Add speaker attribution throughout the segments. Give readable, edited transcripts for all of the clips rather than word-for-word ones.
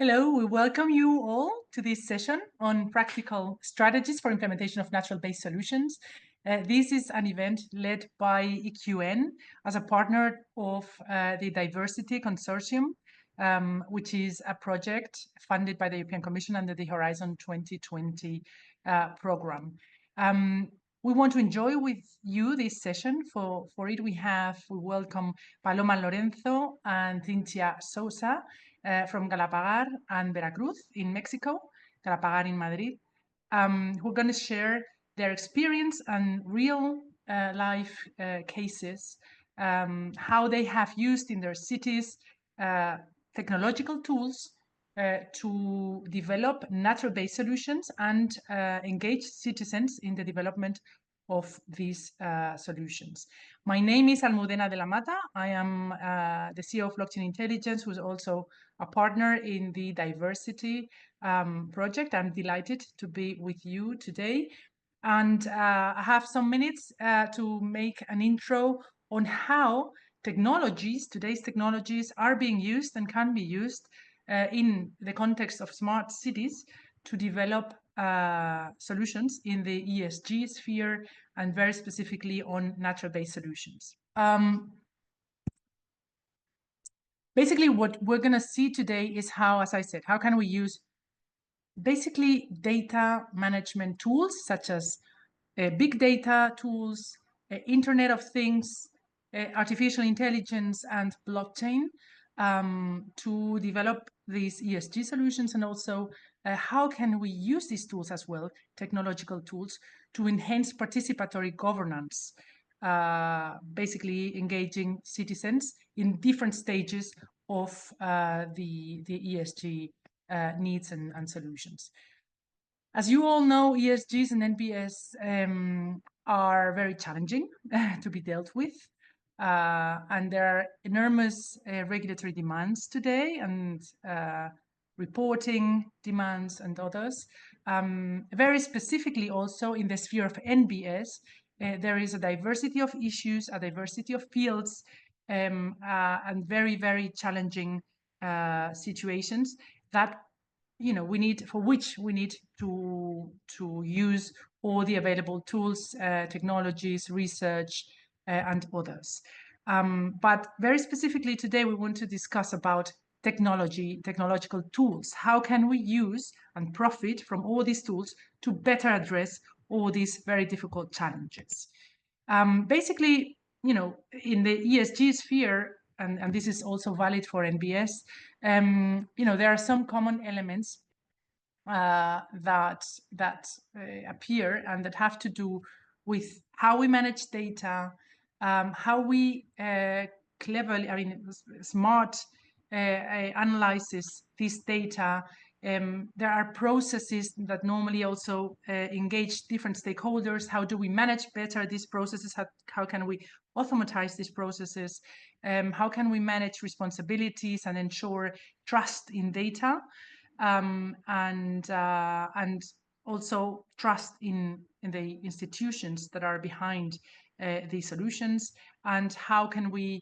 Speaker 1: Hello, we welcome you all to this session on practical strategies for implementation of natural-based solutions. This is an event led by EQN as a partner of the Diversity Consortium, which is a project funded by the European Commission under the Horizon 2020 program. We want to enjoy with you this session. For it, we welcome Paloma Lorenzo and Cynthia Sousa, from Galapagar and Veracruz in Mexico, Galapagar in Madrid, who are going to share their experience and real life cases, how they have used in their cities technological tools to develop natural-based solutions and engage citizens in the development of these solutions. My name is Almudena de la Mata. I am the CEO of Blockchain Intelligence, who's also a partner in the diversity project. I'm delighted to be with you today. And I have some minutes to make an intro on how today's technologies are being used and can be used in the context of smart cities to develop solutions in the ESG sphere and very specifically on natural-based solutions. Basically, what we're going to see today is how, as I said, how can we use basically data management tools such as big data tools, Internet of Things, artificial intelligence, and blockchain to develop these ESG solutions, and also how can we use these tools as well, technological tools, to enhance participatory governance, basically engaging citizens in different stages of the ESG needs and solutions. As you all know, ESGs and NBS are very challenging to be dealt with. And there are enormous regulatory demands today and reporting demands and others. Very specifically also in the sphere of NBS, there is a diversity of issues, a diversity of fields, and very, very challenging situations that for which we need to use all the available tools, technologies, research, and others. But very specifically today, we want to discuss about technological tools. How can we use and profit from all these tools to better address all these very difficult challenges? Basically, in the ESG sphere, and this is also valid for NBS, there are some common elements that appear and that have to do with how we manage data, how we smart analyzes this data. There are processes that normally also engage different stakeholders. How do we manage better these processes? How can we automatize these processes? How can we manage responsibilities and ensure trust in data? And also trust in the institutions that are behind these solutions, and how can we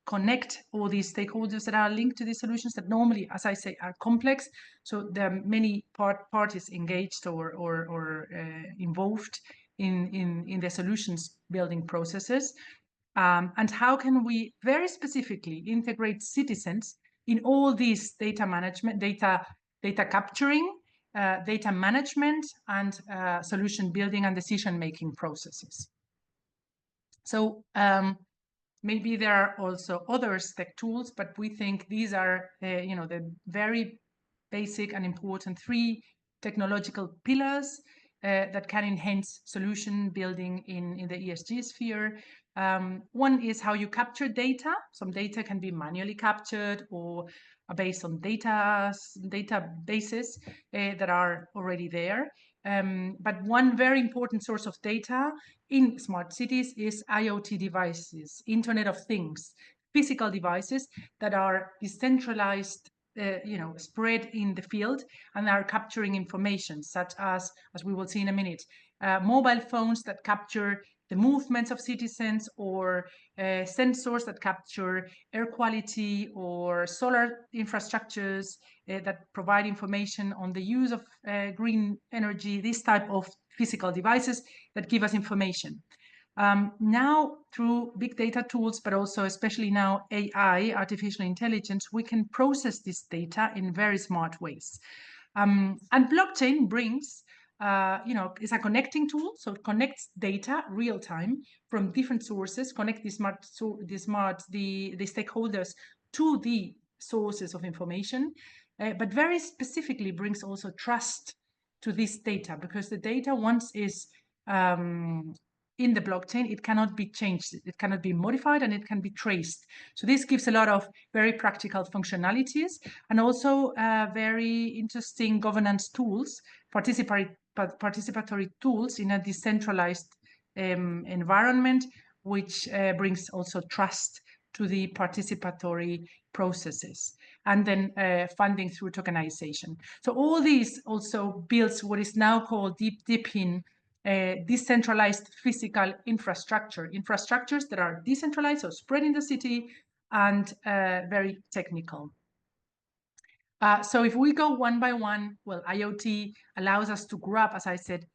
Speaker 1: connect all these stakeholders that are linked to these solutions that normally, as I say, are complex. So there are many parties engaged or involved in the solutions building processes. And how can we very specifically integrate citizens in all these data management, data capturing, data management, and solution building and decision-making processes. So maybe there are also other tech tools, but we think these are, the very basic and important three technological pillars that can enhance solution building in the ESG sphere. One is how you capture data. Some data can be manually captured or based on databases that are already there. But one very important source of data in smart cities is IoT devices, Internet of Things, physical devices that are decentralized, spread in the field and are capturing information, such as we will see in a minute, mobile phones that capture the movements of citizens, or sensors that capture air quality, or solar infrastructures that provide information on the use of green energy, this type of physical devices that give us information. Now, through big data tools, but also especially now AI, artificial intelligence, we can process this data in very smart ways. And blockchain brings, it's a connecting tool, so it connects data real time from different sources, connect the stakeholders to the sources of information, but very specifically brings also trust to this data, because the data, once is in the blockchain, it cannot be changed, it cannot be modified, and it can be traced. So this gives a lot of very practical functionalities, and also very interesting governance tools, participatory tools in a decentralized environment, which brings also trust to the participatory processes, and then funding through tokenization. So all these also builds what is now called deep in decentralized physical infrastructures that are decentralized, so spread in the city, and very technical. So if we go one by one, well, IoT allows us to grab, as I said,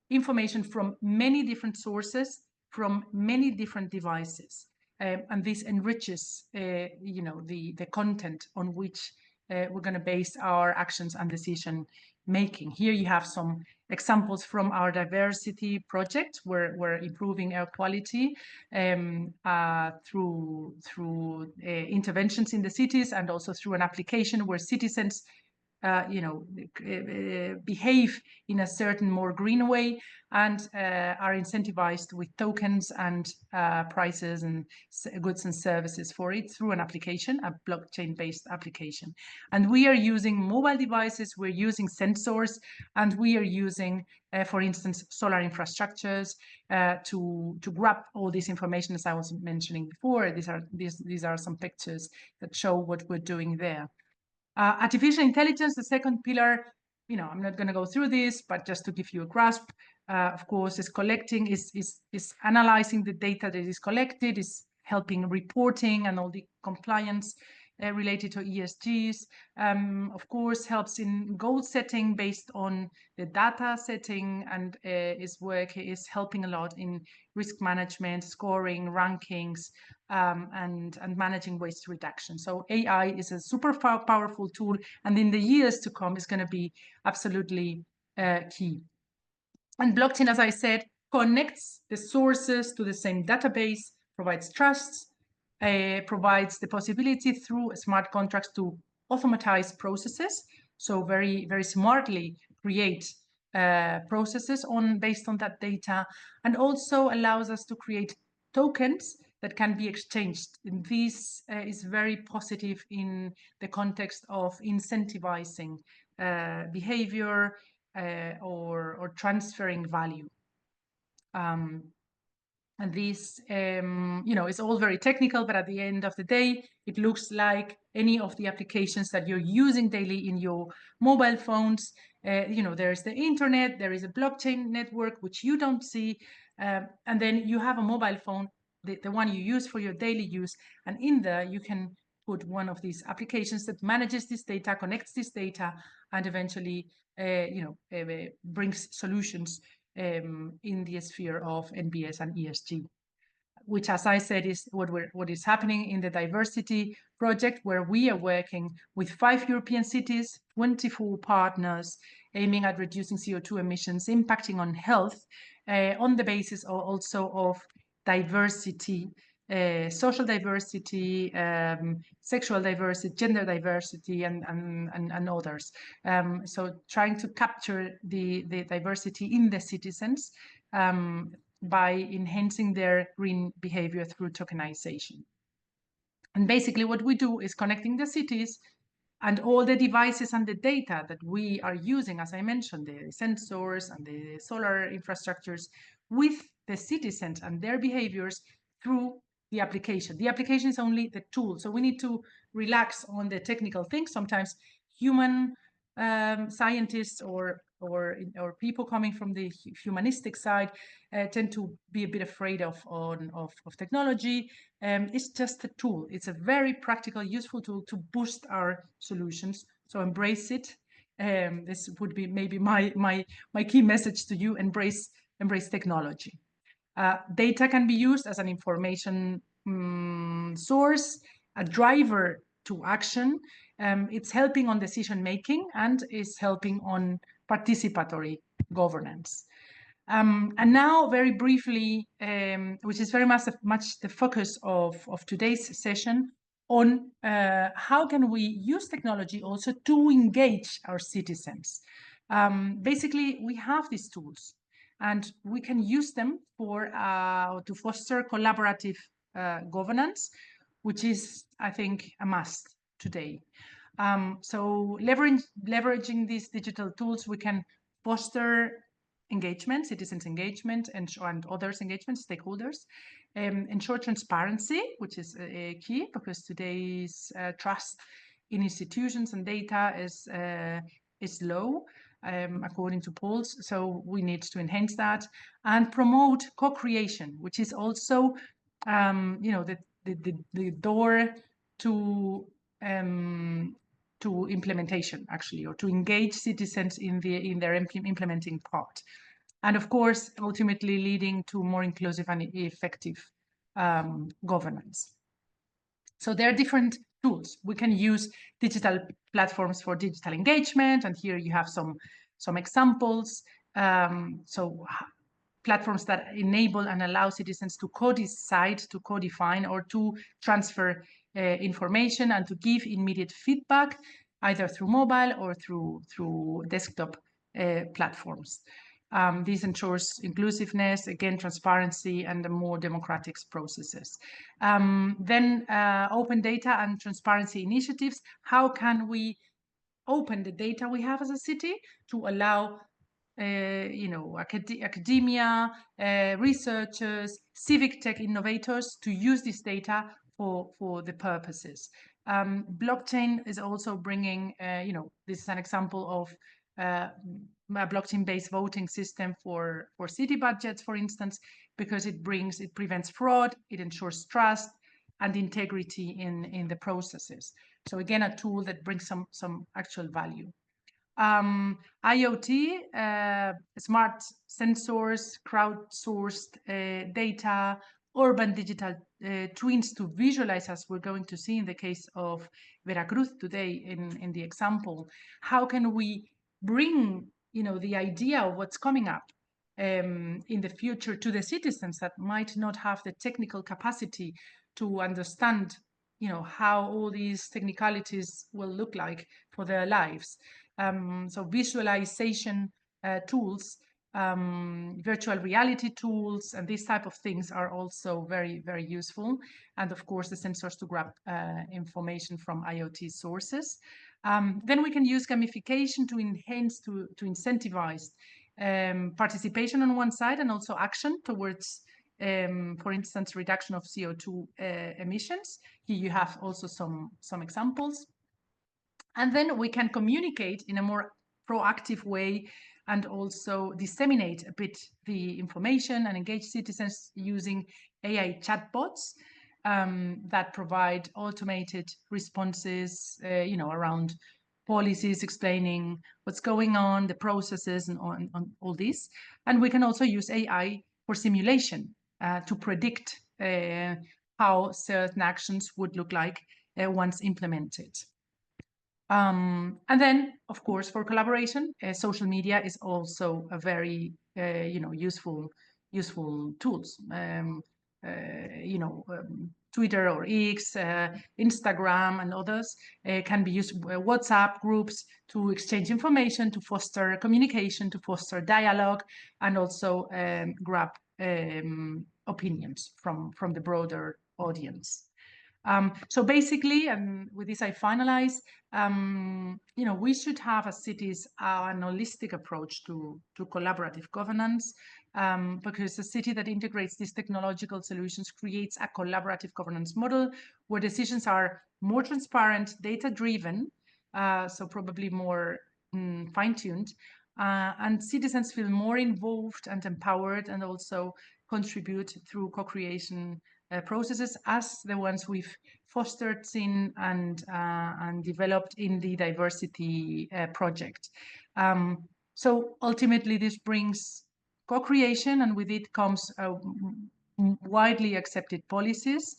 Speaker 1: information from many different sources, from many different devices. And this enriches, the content on which we're going to base our actions and decision making. Here you have some examples from our diversity project, where we're improving air quality through interventions in the cities, and also through an application where citizens behave in a certain more green way, and are incentivized with tokens and prices and goods and services for it through an application, a blockchain-based application. And we are using mobile devices, we're using sensors, and we are using, for instance, solar infrastructures to grab all this information, as I was mentioning before. These are some pictures that show what we're doing there. Artificial intelligence, the second pillar, I'm not going to go through this, but just to give you a grasp, of course, is analyzing the data that is collected, is helping reporting and all the compliance related to ESGs. Of course, helps in goal setting based on the data setting, and is helping a lot in risk management, scoring, rankings, and managing waste reduction. So AI is a super powerful tool, and in the years to come is going to be absolutely key. And blockchain, as I said, connects the sources to the same database, provides trust, provides the possibility through smart contracts to automatize processes. So very, very smartly create processes based on that data, and also allows us to create tokens that can be exchanged. And this is very positive in the context of incentivizing behavior or transferring value. And this, is all very technical, but at the end of the day, it looks like any of the applications that you're using daily in your mobile phones. There's the internet, there is a blockchain network, which you don't see, and then you have a mobile phone, the one you use for your daily use, and in there you can put one of these applications that manages this data, connects this data, and eventually, brings solutions in the sphere of NBS and ESG, which, as I said, is what is happening in the diversity project, where we are working with 5 European cities, 24 partners, aiming at reducing CO2 emissions, impacting on health, on the basis also of diversity, social diversity, sexual diversity, gender diversity, and others. So trying to capture the diversity in the citizens by enhancing their green behavior through tokenization. And basically what we do is connecting the cities and all the devices and the data that we are using, as I mentioned, the sensors and the solar infrastructures, with the citizens and their behaviors through the application. The application is only the tool. So we need to relax on the technical things. Sometimes human scientists or or people coming from the humanistic side tend to be a bit afraid of technology. It's just a tool. It's a very practical, useful tool to boost our solutions. So embrace it. This would be maybe my key message to you: embrace technology. Data can be used as an information source, a driver to action. It's helping on decision making and is helping on participatory governance. And now, very briefly, which is very much the focus of today's session, on how can we use technology also to engage our citizens. Basically, we have these tools, and we can use them for to foster collaborative governance, which is, I think, a must today. So leveraging these digital tools, we can foster engagement, citizens' engagement, and others' engagement, stakeholders, ensure transparency, which is key, because today's trust in institutions and data is low, according to polls. So we need to enhance that and promote co-creation, which is also, the door to implementation, actually, or to engage citizens in their implementing part. And of course, ultimately leading to more inclusive and effective governance. So there are different tools. We can use digital platforms for digital engagement, and here you have some examples. So platforms that enable and allow citizens to co-decide, to co-define, or to transfer information and to give immediate feedback, either through mobile or through desktop platforms. This ensures inclusiveness, again, transparency, and more democratic processes. Then open data and transparency initiatives. How can we open the data we have as a city to allow academia, researchers, civic tech innovators to use this data for the purposes. Blockchain is also bringing, this is an example of a blockchain-based voting system for city budgets, for instance, because it prevents fraud, it ensures trust and integrity in the processes. So again, a tool that brings some actual value. IoT, smart sensors, crowdsourced data, urban digital twins to visualize, as we're going to see in the case of Veracruz today in the example. How can we bring, the idea of what's coming up in the future to the citizens that might not have the technical capacity to understand, how all these technicalities will look like for their lives? So visualization tools, virtual reality tools, and these type of things are also very, very useful. And of course, the sensors to grab information from IoT sources. Then we can use gamification to enhance, to incentivize participation on one side, and also action towards, for instance, reduction of CO2 emissions. Here you have also some examples. And then we can communicate in a more proactive way and also disseminate a bit the information and engage citizens using AI chatbots that provide automated responses, around policies, explaining what's going on, the processes, and on all this. And we can also use AI for simulation to predict how certain actions would look like once implemented. And then, of course, for collaboration, social media is also a very, useful tools. Twitter or X, Instagram, and others can be used. WhatsApp groups to exchange information, to foster communication, to foster dialogue, and also grab opinions from the broader audience. So basically, and with this I finalize, we should have as cities an holistic approach to collaborative governance, because a city that integrates these technological solutions creates a collaborative governance model where decisions are more transparent, data-driven, so probably more fine-tuned, and citizens feel more involved and empowered, and also contribute through co-creation processes as the ones we've fostered in and developed in the diversity project. So ultimately, this brings co-creation, and with it comes widely accepted policies,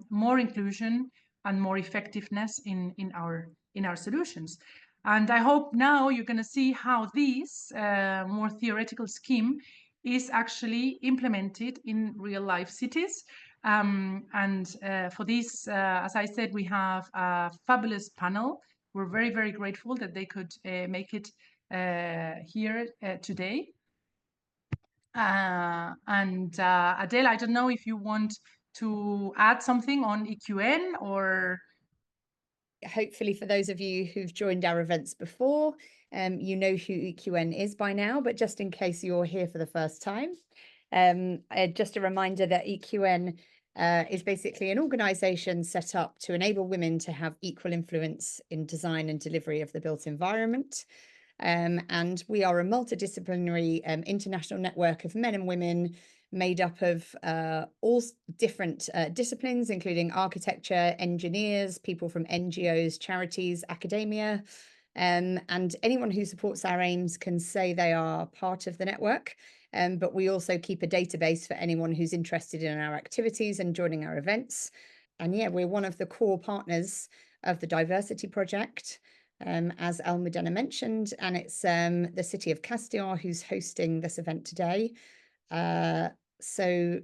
Speaker 1: more inclusion, and more effectiveness in our solutions. And I hope now you're going to see how this more theoretical scheme is actually implemented in real life cities. And for this, as I said, we have a fabulous panel. We're very, very grateful that they could make it here today. And Adele, I don't know if you want to add something on EQN, or...
Speaker 2: Hopefully for those of you who've joined our events before, you know who EQN is by now, but just in case you're here for the first time, just a reminder that EQN is basically an organization set up to enable women to have equal influence in design and delivery of the built environment. And we are a multidisciplinary international network of men and women made up of all different disciplines, including architecture, engineers, people from NGOs, charities, academia, and anyone who supports our aims can say they are part of the network. But we also keep a database for anyone who's interested in our activities and joining our events. And yeah, we're one of the core partners of the Diversity Project, as Almudena mentioned, and it's the city of Castellón who's hosting this event today. So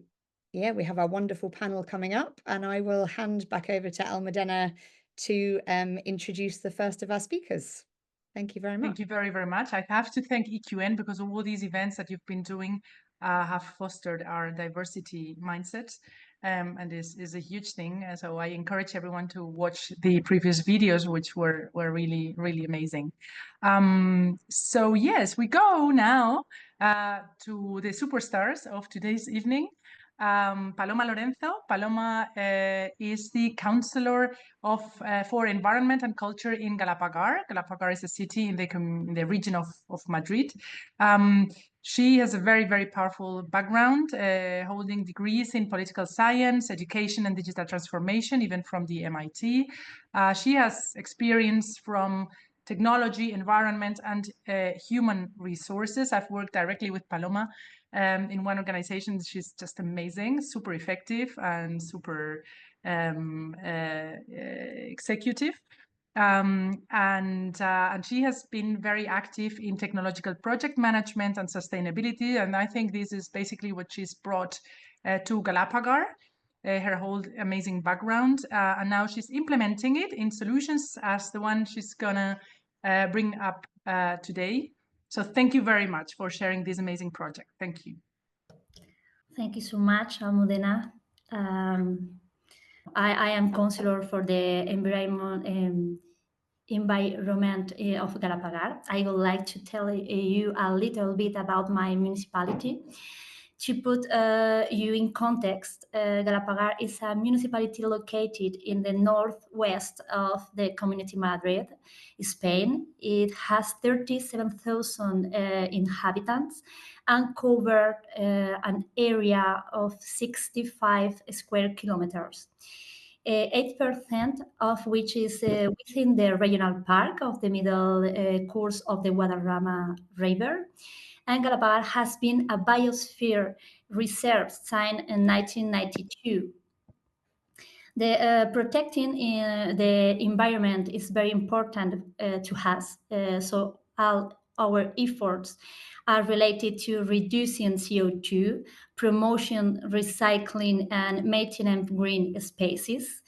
Speaker 2: yeah, we have our wonderful panel coming up, and I will hand back over to Almudena to introduce the first of our speakers. Thank you very much.
Speaker 1: Thank you very, very much. I have to thank EQN because all these events that you've been doing have fostered our diversity mindset, and is a huge thing. So I encourage everyone to watch the previous videos, which were really, really amazing. So yes, we go now to the superstars of today's evening. Paloma Lorenzo. Paloma is the counselor for environment and culture in Galapagar. Galapagar is a city in the region of Madrid. She has a very, very powerful background, holding degrees in political science, education, and digital transformation, even from the MIT. She has experience from technology, environment, and human resources. I've worked directly with Paloma in one organization. She's just amazing, super effective, and super executive. And she has been very active in technological project management and sustainability. And I think this is basically what she's brought to Galapagar, her whole amazing background. And now she's implementing it in solutions as the one she's gonna bring up today. So thank you very much for sharing this amazing project. Thank you.
Speaker 3: Thank you so much, Almudena. I am counselor for the environment of Galapagar. I would like to tell you a little bit about my municipality. To put you in context, Galapagar is a municipality located in the northwest of the Community Madrid, Spain. It has 37,000 inhabitants and covered an area of 65 square kilometers. 8% of which is within the regional park of the middle course of the Guadarrama River. And Galapagar has been a biosphere reserve signed in 1992. The protecting the environment is very important to us. So all our efforts are related to reducing CO2, promotion, recycling, and maintaining green spaces.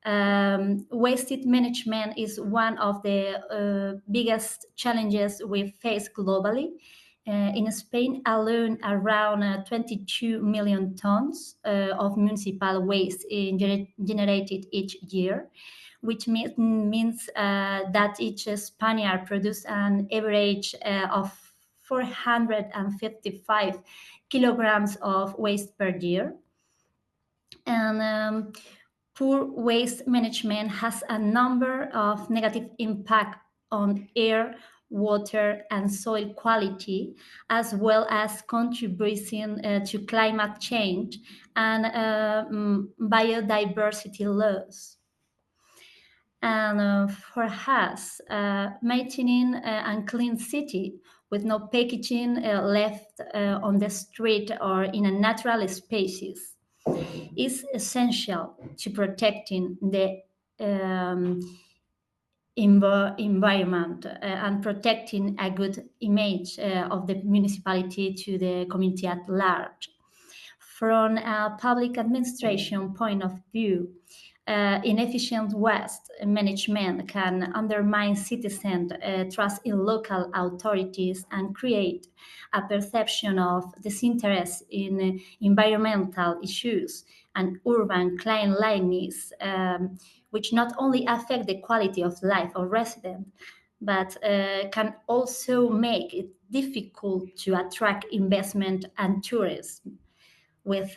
Speaker 3: Waste management is one of the biggest challenges we face globally. In Spain alone, around 22 million tons of municipal waste generated each year, which means that each Spaniard produces an average of 455 kilograms of waste per year. And poor waste management has a number of negative impacts on air, water, and soil quality, as well as contributing to climate change and biodiversity loss. And for us, maintaining a clean city with no packaging left on the street or in a natural spaces is essential to protecting the environment and protecting a good image of the municipality to the community at large. From a public administration point of view, inefficient waste management can undermine citizens' trust in local authorities and create a perception of disinterest in environmental issues and urban cleanliness, which not only affect the quality of life of residents, but can also make it difficult to attract investment and tourism, with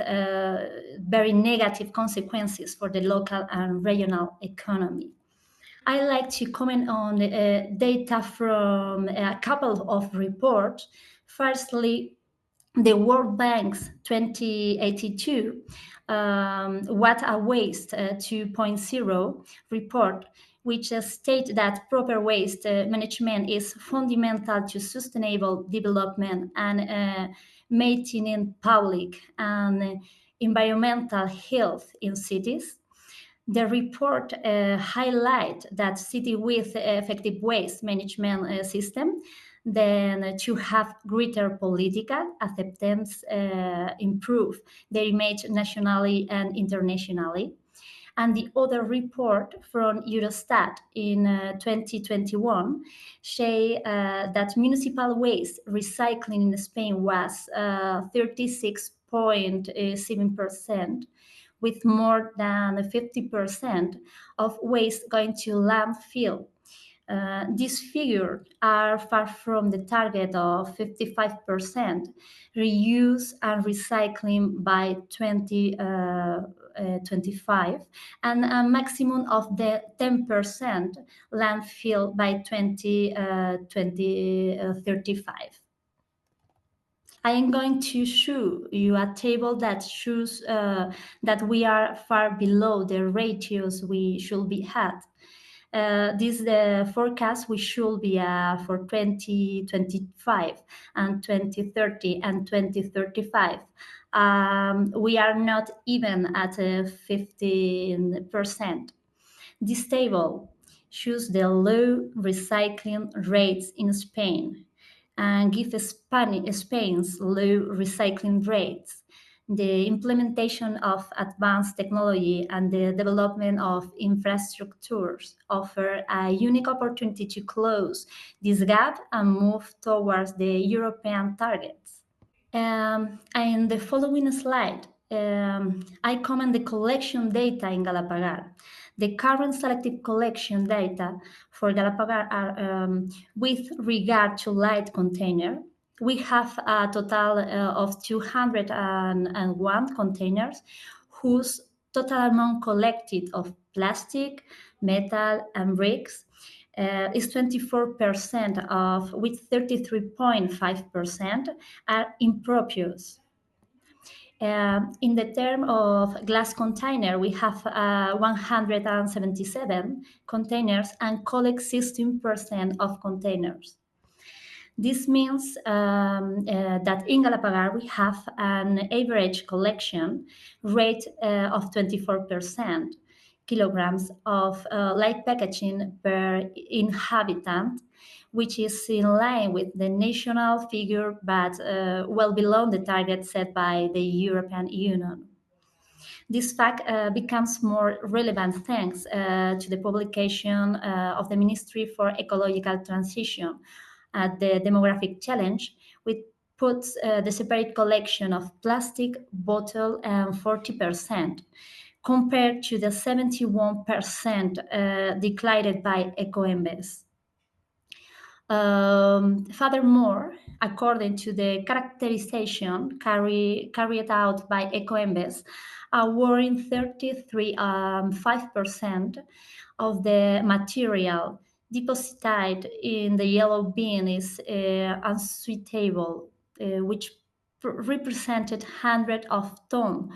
Speaker 3: very negative consequences for the local and regional economy. I like to comment on data from a couple of reports. Firstly, the World Bank's 2082 What a Waste 2.0 report, which states that proper waste management is fundamental to sustainable development and maintaining public and environmental health in cities. The report highlights that cities with effective waste management system then to have greater political acceptance, improve their image nationally and internationally. And the other report from Eurostat in 2021 say that municipal waste recycling in Spain was 36.7%, with more than 50% of waste going to landfill. These figures are far from the target of 55% reuse and recycling by 2025 and a maximum of the 10% landfill by 2035. I am going to show you a table that shows that we are far below the ratios we should be at. This is the forecast we should be for 2025 and 2030 and 2035. We are not even at 15%. This table shows the low recycling rates in Spain and gives Spain's low recycling rates. The implementation of advanced technology and the development of infrastructures offer a unique opportunity to close this gap and move towards the European targets. In the following slide, I comment the collection data in Galapagar. The current selective collection data for Galapagar are with regard to light container. We have a total of 201 containers whose total amount collected of plastic, metal, and bricks is 24% of, with 33.5% are improprious. In the term of glass container, we have 177 containers and collect 16% of containers. This means that in Galapagar we have an average collection rate of 24% kilograms of light packaging per inhabitant, which is in line with the national figure, but well below the target set by the European Union. This fact becomes more relevant thanks to the publication of the Ministry for Ecological Transition at the Demographic Challenge, which puts the separate collection of plastic bottle and 40%, compared to the 71% declared by EcoEmbes. Furthermore, according to the characterization carried out by EcoEmbes, a worrying 33.5% of the material deposited in the yellow bin is unsuitable, which represented hundreds of tons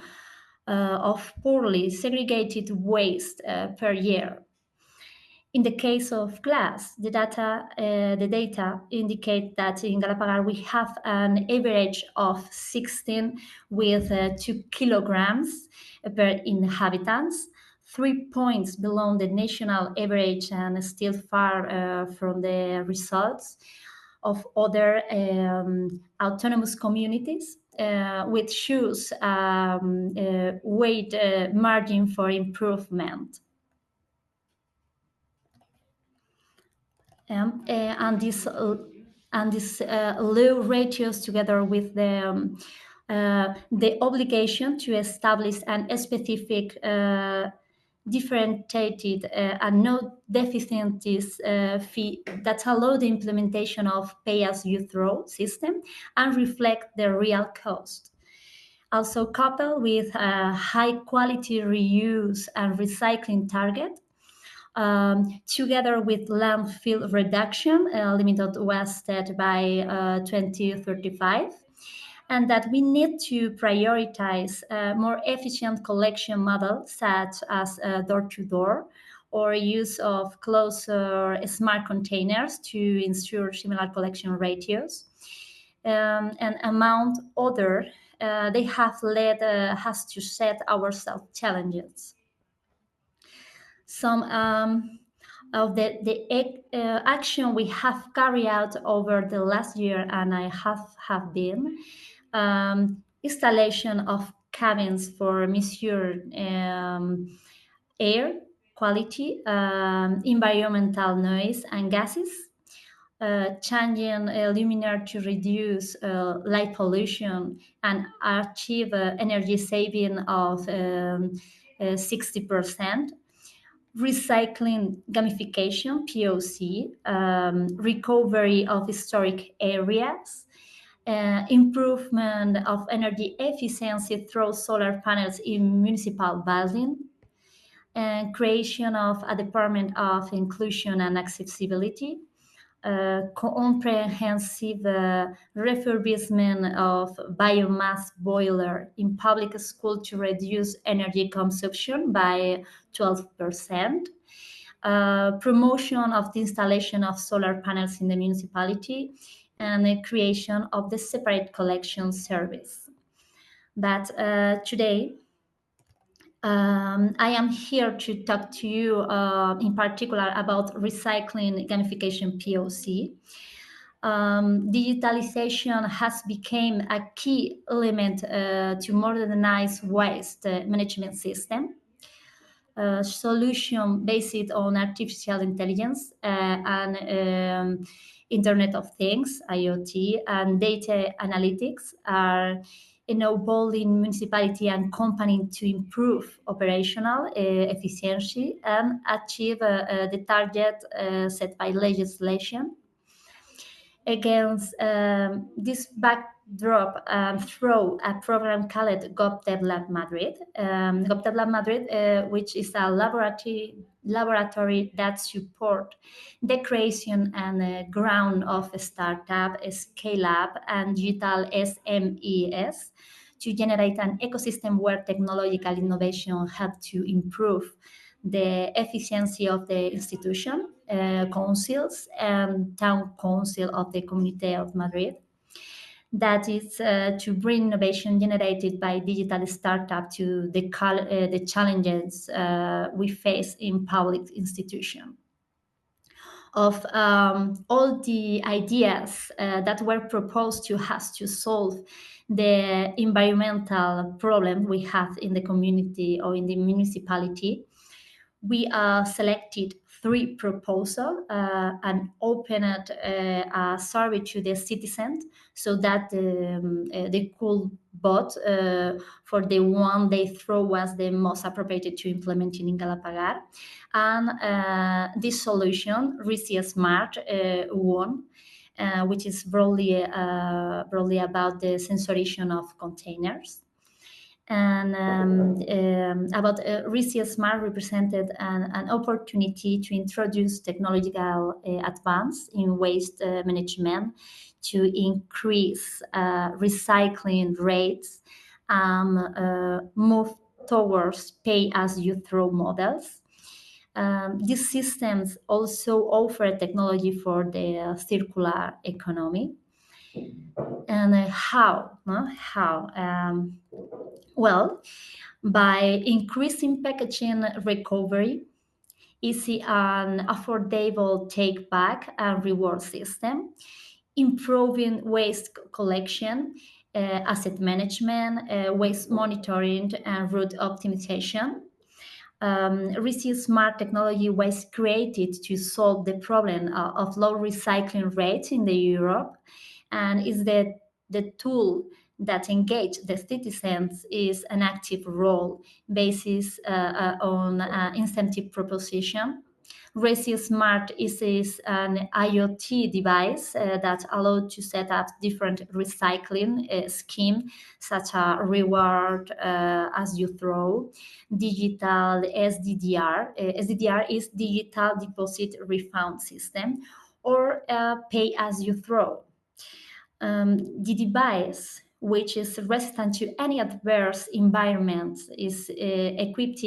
Speaker 3: of poorly segregated waste per year. In the case of glass, the data indicate that in Galapagar we have an average of 16 with 2 kilograms per inhabitants, 3 points below the national average and still far from the results of other autonomous communities, which shows wide margin for improvement. And these low ratios, together with the obligation to establish a specific differentiated and no deficiencies fee that allow the implementation of pay-as-you-throw system and reflect the real cost. Also coupled with a high-quality reuse and recycling target, together with landfill reduction, limited wasted by 2035, and that we need to prioritize more efficient collection models such as door-to-door or use of closer smart containers to ensure similar collection ratios. And among other, they have led us to set ourselves challenges. Some of the action we have carried out over the last year, and I have been installation of cabins for measure air quality, environmental noise and gases, changing luminaire to reduce light pollution and achieve energy saving of 60%. Recycling gamification, POC, recovery of historic areas, improvement of energy efficiency through solar panels in municipal buildings, and creation of a Department of Inclusion and Accessibility, comprehensive refurbishment of biomass boiler in public school to reduce energy consumption by 12%, promotion of the installation of solar panels in the municipality, and the creation of the separate collection service. But today, I am here to talk to you in particular about recycling gamification POC. Digitalization has become a key element to modernize waste management system. Solution based on artificial intelligence and Internet of Things, IoT, and data analytics are enabling municipality and company to improve operational efficiency and achieve the target set by legislation. Against this backdrop, through a program called GovDevLab Madrid. GovDevLab Madrid, which is a laboratory that support the creation and ground of a startup, a scale-up, and digital SMEs to generate an ecosystem where technological innovation help to improve the efficiency of the institution, councils, and town council of the Community of Madrid. That is to bring innovation generated by digital startup to the challenges we face in public institutions. Of all the ideas that were proposed to us to solve the environmental problem we have in the community or in the municipality, we selected 3 proposals and opened a survey to the citizens so that they could vote for the one they thought was the most appropriate to implement in Galapagar. And this solution, Risi Smart, won, which is broadly about the sensorization of containers. And about RISI Smart represented an opportunity to introduce technological advance in waste management to increase recycling rates and move towards pay-as-you-throw models. These systems also offer technology for the circular economy. And how? Well, by increasing packaging recovery, easy and affordable take-back and reward system, improving waste collection, asset management, waste monitoring, and route optimization. RISI Smart technology was created to solve the problem of low recycling rates in the Europe, and is the tool that engage the citizens is an active role basis on incentive proposition. RISI Smart is an IoT device that allows to set up different recycling scheme, such as reward as you throw, digital SDDR. SDDR is digital deposit refund system, or pay as you throw. The device, which is resistant to any adverse environment, is equipped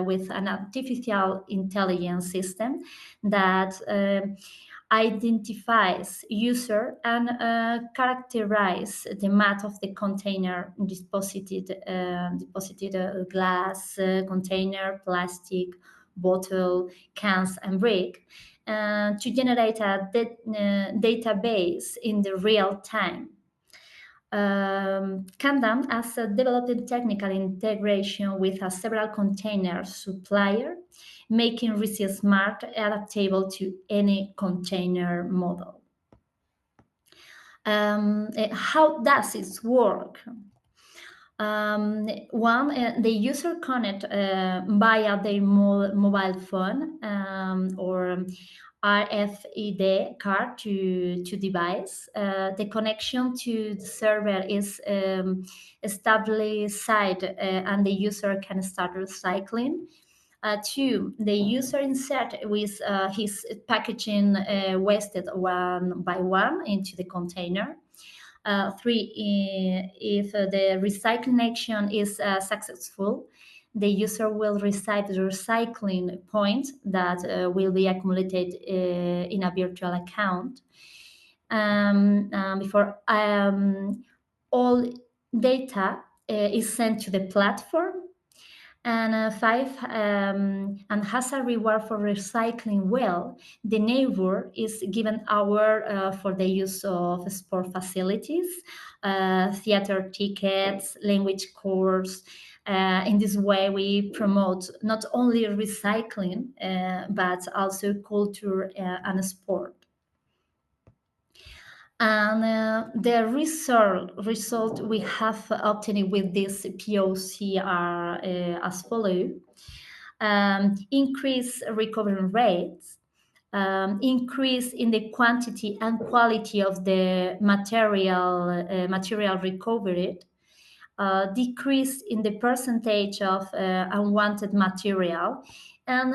Speaker 3: with an artificial intelligence system that identifies user and characterize the mass of the container deposited glass container, plastic, bottle, cans, and brick, to generate a database in the real time. Candam has developed technical integration with several container supplier, making RISI Smart adaptable to any container model. How does it work? One, the user connect via their mobile phone or RFID card to device. The connection to the server is established and the user can start recycling. Two, the user insert with his packaging wasted one by one into the container. Three, if the recycling action is successful, the user will receive the recycling point that will be accumulated in a virtual account. Before all data is sent to the platform. And five, and has a reward for recycling well. The neighbor is given hour for the use of sport facilities, theater tickets, language course. In this way, we promote not only recycling, but also culture and sport. And the result we have obtained with this POC are as follows. Increase recovery rates, increase in the quantity and quality of the material recovered, decrease in the percentage of unwanted material, and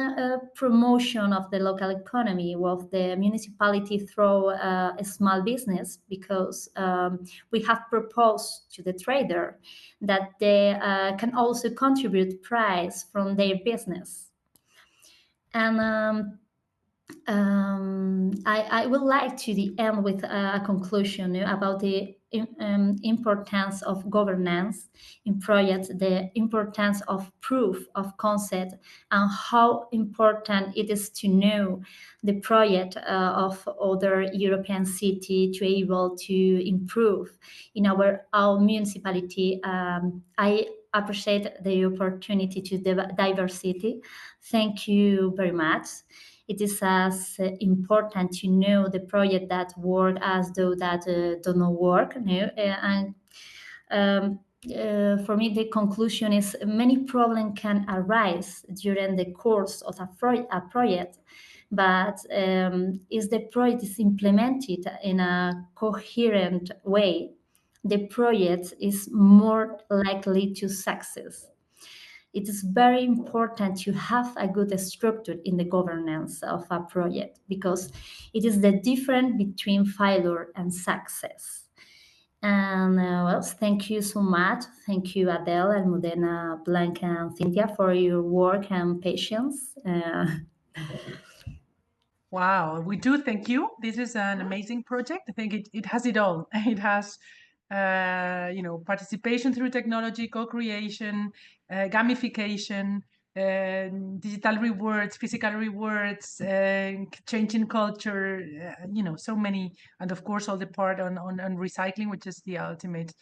Speaker 3: promotion of the local economy of the municipality through a small business, because we have proposed to the trader that they can also contribute price from their business. And I would like to end with a conclusion about the importance of governance in projects, the importance of proof of concept, and how important it is to know the project of other European city to be able to improve in our municipality. I appreciate the opportunity to diversity. Thank you very much. It is as important to know the project that work as though that do not work. For me, the conclusion is many problems can arise during the course of a project, but if the project is implemented in a coherent way, the project is more likely to success. It is very important to have a good structure in the governance of a project because it is the difference between failure and success. And well, thank you so much. Thank you, Adele, Almudena, Blanca, and Cynthia for your work and patience.
Speaker 1: Wow, we do thank you. This is an amazing project. I think it has it all. It has, participation through technology, co-creation, gamification, digital rewards, physical rewards, changing culture, so many, and of course all the part on recycling, which is the ultimate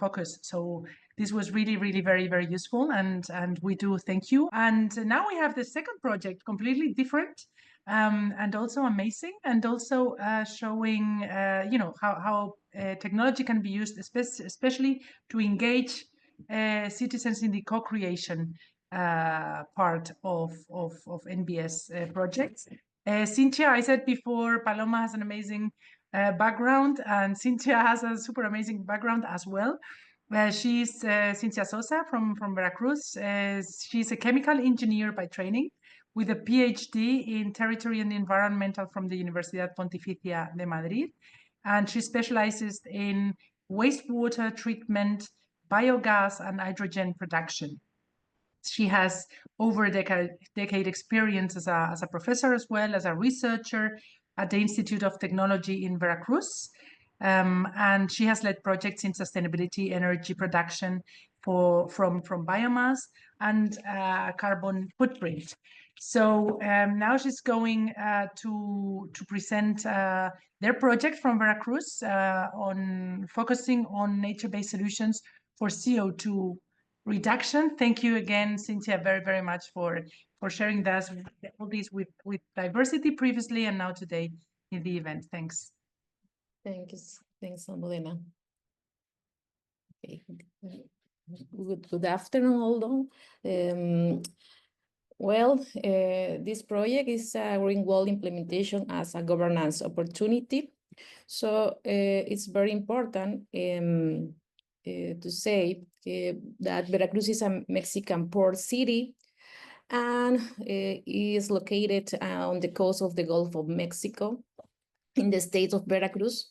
Speaker 1: focus. So this was really, really very, very useful, and we do thank you. And now we have the second project, completely different. And also amazing, and also showing how technology can be used, especially to engage citizens in the co-creation part of NBS projects. Cynthia, I said before, Paloma has an amazing background, and Cynthia has a super amazing background as well. She's Cynthia Sosa from Veracruz. She's a chemical engineer by training, with a PhD in territory and environmental from the Universidad Pontificia de Madrid. And she specializes in wastewater treatment, biogas, and hydrogen production. She has over a decade experience as a professor, as well as a researcher at the Institute of Technology in Veracruz. And she has led projects in sustainability, energy production from biomass, and carbon footprint. So now she's going to present their project from Veracruz on focusing on nature-based solutions for CO2 reduction. Thank you again, Cynthia, very, very much for sharing all these with diversity previously and now today in the event. Thanks.
Speaker 4: Thanks, Almudena. Okay. Good afternoon, all. This project is a green wall implementation as a governance opportunity. So it's very important to say that Veracruz is a Mexican port city and is located on the coast of the Gulf of Mexico in the state of Veracruz.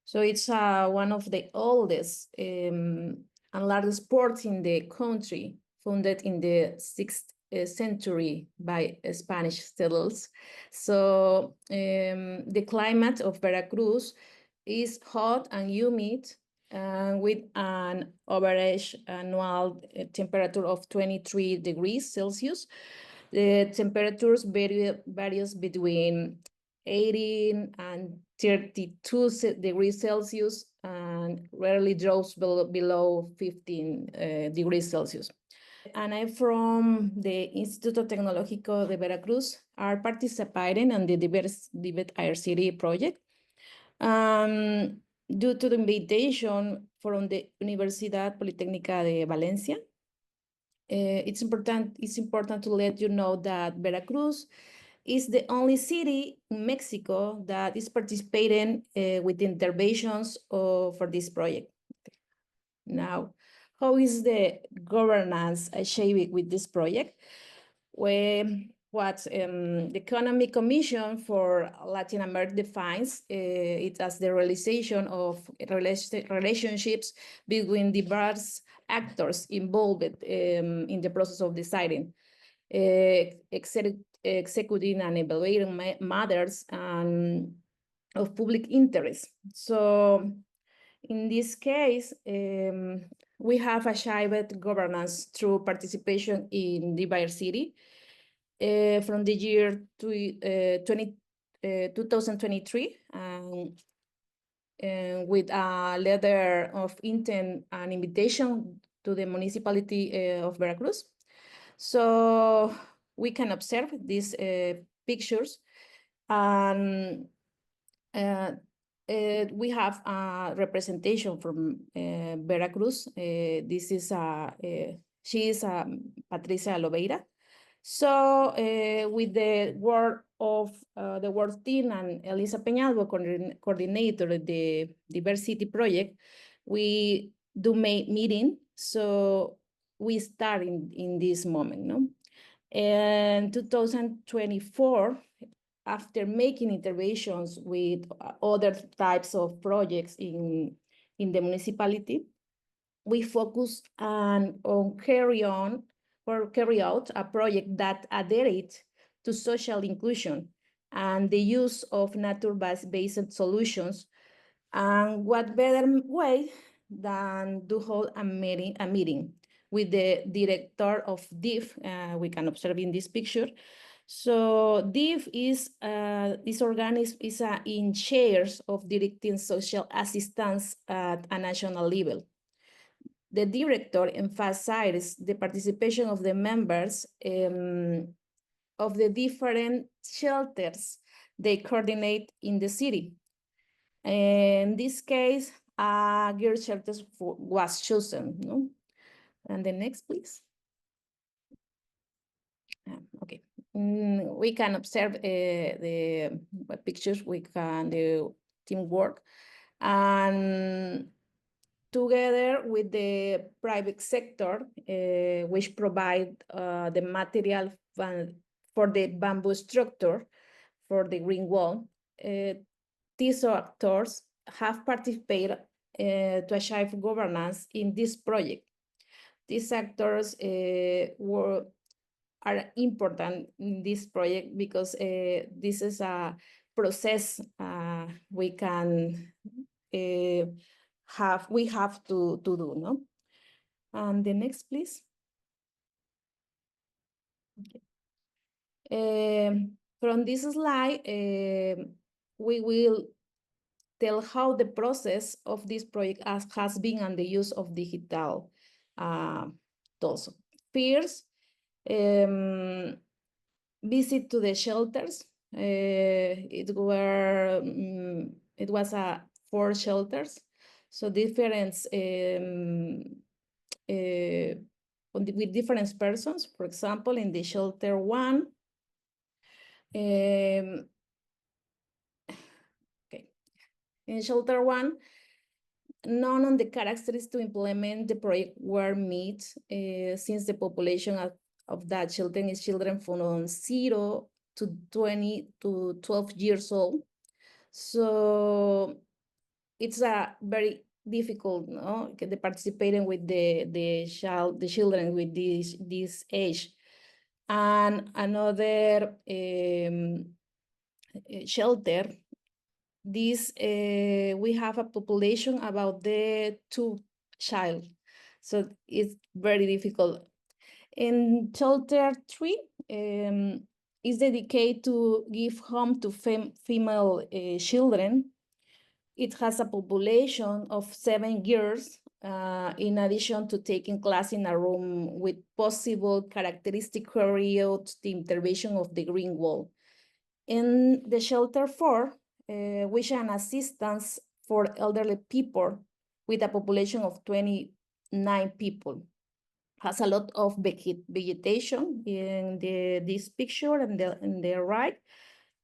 Speaker 4: So it's one of the oldest and largest ports in the country, founded in the 6th century by Spanish settlers. So the climate of Veracruz is hot and humid, with an average annual temperature of 23 degrees Celsius. The temperatures varies between 18 and 32 degrees Celsius and rarely drops below 15 degrees Celsius. And I'm from the Instituto Tecnológico de Veracruz, are participating in the Diverse Air City project. Due to the invitation from the Universidad Politécnica de Valencia, it's important to let you know that Veracruz is the only city in Mexico that is participating with interventions for this project. Now, how is the governance achieved with this project? What the Economic Commission for Latin America defines it as the realization of relationships between diverse actors involved in the process of deciding, executing and evaluating matters of public interest. So in this case, we have achieved governance through participation in Diverse City from the year 2023, with a letter of intent and invitation to the municipality of Veracruz. So we can observe these pictures, and we have a representation from Veracruz. This is she is Patricia Lobeira. So with the word of the work team and Elisa Peñalvo, coordinator of the diversity project, we do meeting. So we start in this moment, no? And 2024, after making interventions with other types of projects in the municipality, we focus on carry out a project that adhered to social inclusion and the use of nature-based solutions. And what better way than to hold a meeting with the director of DIF, we can observe in this picture. So DIF is this organism is in chairs of directing social assistance at a national level. The director emphasizes the participation of the members of the different shelters they coordinate in the city. In this case, girl shelters was chosen. No? And the next, please. Okay. We can observe the pictures. We can do teamwork, and together with the private sector, which provide the material for the bamboo structure for the green wall. These actors have participated to achieve governance in this project. These actors are important in this project because this is a process we can have to do, no? And the next, please. Okay. From this slide, we will tell how the process of this project has been and the use of digital tools. First, visit to the shelters. It was 4 shelters, so different with different persons. For example, in the shelter 1, okay, in shelter 1, none of the characteristics to implement the project were met, since the population of that shelter is children from 0 to 20 to 12 years old. So it's a very difficult, no, the participating with the children with this age. And another shelter, this we have a population about the 2 child, so it's very difficult. In shelter 3, is dedicated to give home to female children. It has a population of 7 girls, in addition to taking class in a room with possible characteristic period, the intervention of the green wall. In the shelter 4, which an assistance for elderly people with a population of 29 people. Has a lot of vegetation in this picture and the right.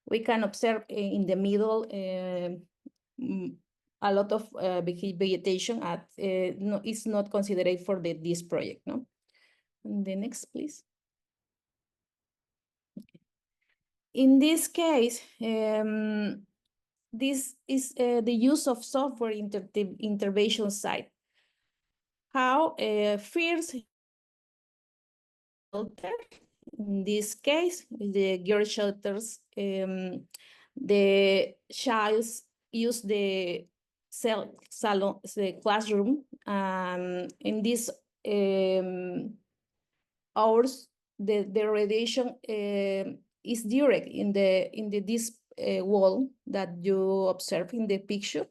Speaker 4: We can observe in the middle a lot of vegetation is not considered for this project, no? And the next, please. Okay. In this case, this is the use of software intervention site. How first shelter, in this case, the girl shelters, the childs use the salon, the classroom. In this hours, the radiation is direct in this wall that you observe in the picture.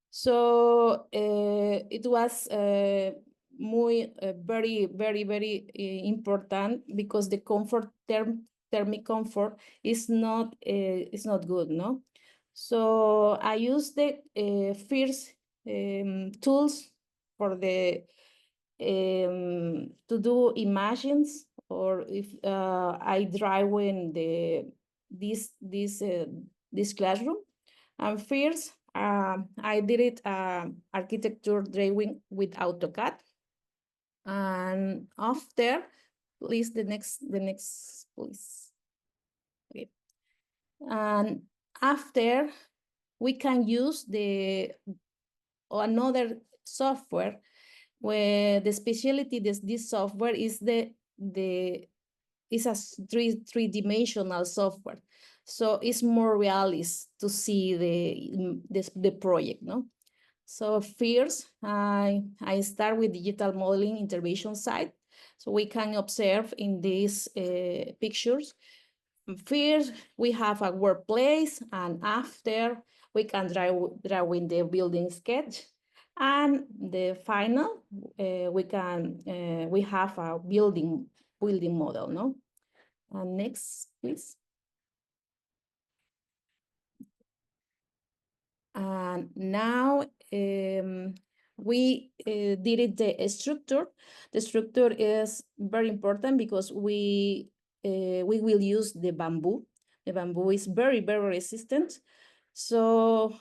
Speaker 4: So it was very important because the thermic comfort is not good, no? So I use the first tools for the to do images, or if I draw in the this classroom. And first, I did it architecture drawing with AutoCAD. And after, please, the next, please. Okay. And after, we can use another software where the specialty this software is is a three-dimensional software. So it's more realist to see the project, no? So first, I start with digital modeling intervention site. So we can observe in these pictures. First, we have a workplace, and after we can draw in the building sketch. And the final, we have a building model, no? And next, please. And now we did it the structure. The structure is very important because we will use the bamboo. The bamboo is very, very resistant. So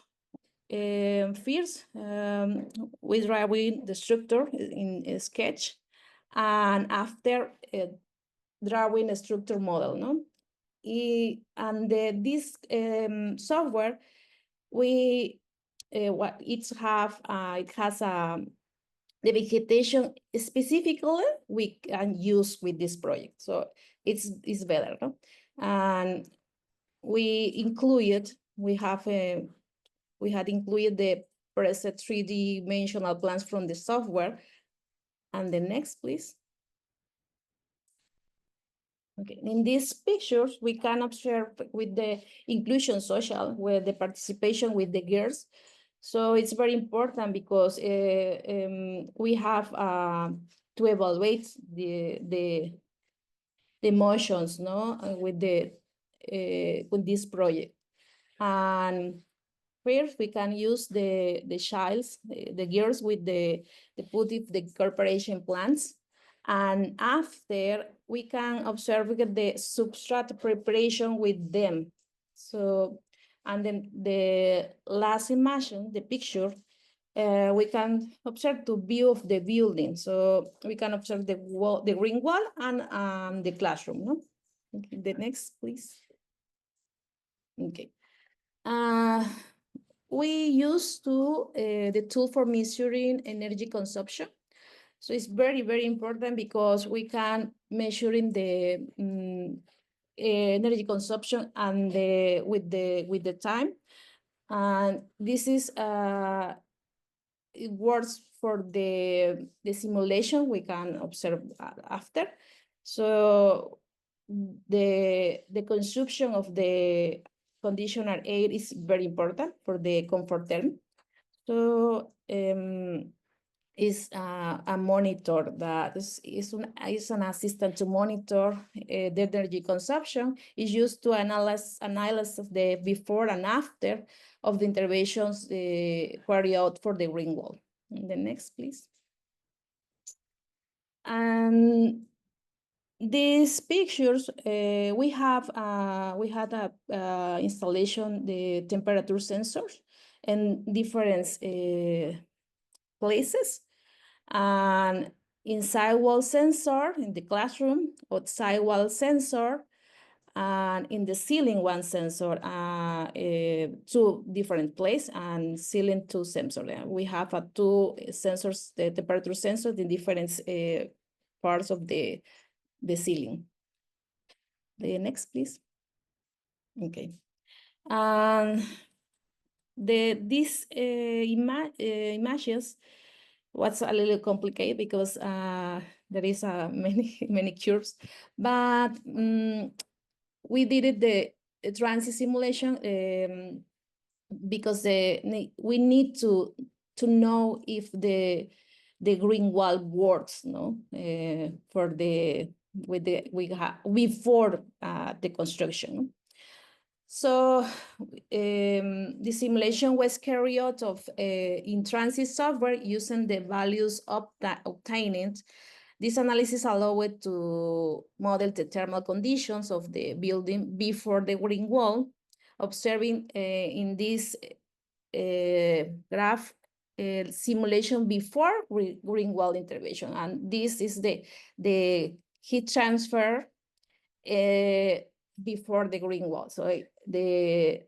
Speaker 4: first, we draw in the structure in a sketch, and after drawing a structure model, no? This software, it has the vegetation specifically we can use with this project, so it's better, no? And we had included the preset 3D-dimensional plans from the software. And the next, please. Okay, in these pictures, we can observe with the inclusion social, with the participation with the girls. So it's very important because we have to evaluate the emotions, no, with this project. And first, we can use the girls with the corporation plans. And after, we can observe the substrate preparation with them. So, and then the last image, the picture, we can observe the view of the building. So we can observe the green wall and the classroom, no? Okay, the next, please. Okay. We use the tool for measuring energy consumption. So it's very, very important because we can measure in the energy consumption and with the time. And this is it works for the simulation we can observe after. So the consumption of the conditioner air is very important for the comfort term. So is a monitor that is an assistant to monitor the energy consumption. Is used to analyze the before and after of the interventions carried out for the green wall. The next, please. And these pictures, we had a installation the temperature sensors in different places, and inside wall sensor in the classroom, outside wall sensor, and in the ceiling one sensor, two different places, and ceiling two sensors. We have two sensors, the temperature sensors in different parts of the ceiling. The next, please. Okay. These images was a little complicated because there is many curves, but we did it the transit simulation because we need to know if the green wall works, no, for before the construction. So the simulation was carried out in transit software using the values obtained This analysis allowed to model the thermal conditions of the building before the green wall, observing in this graph simulation before green wall intervention. And this is the heat transfer before the green wall. So the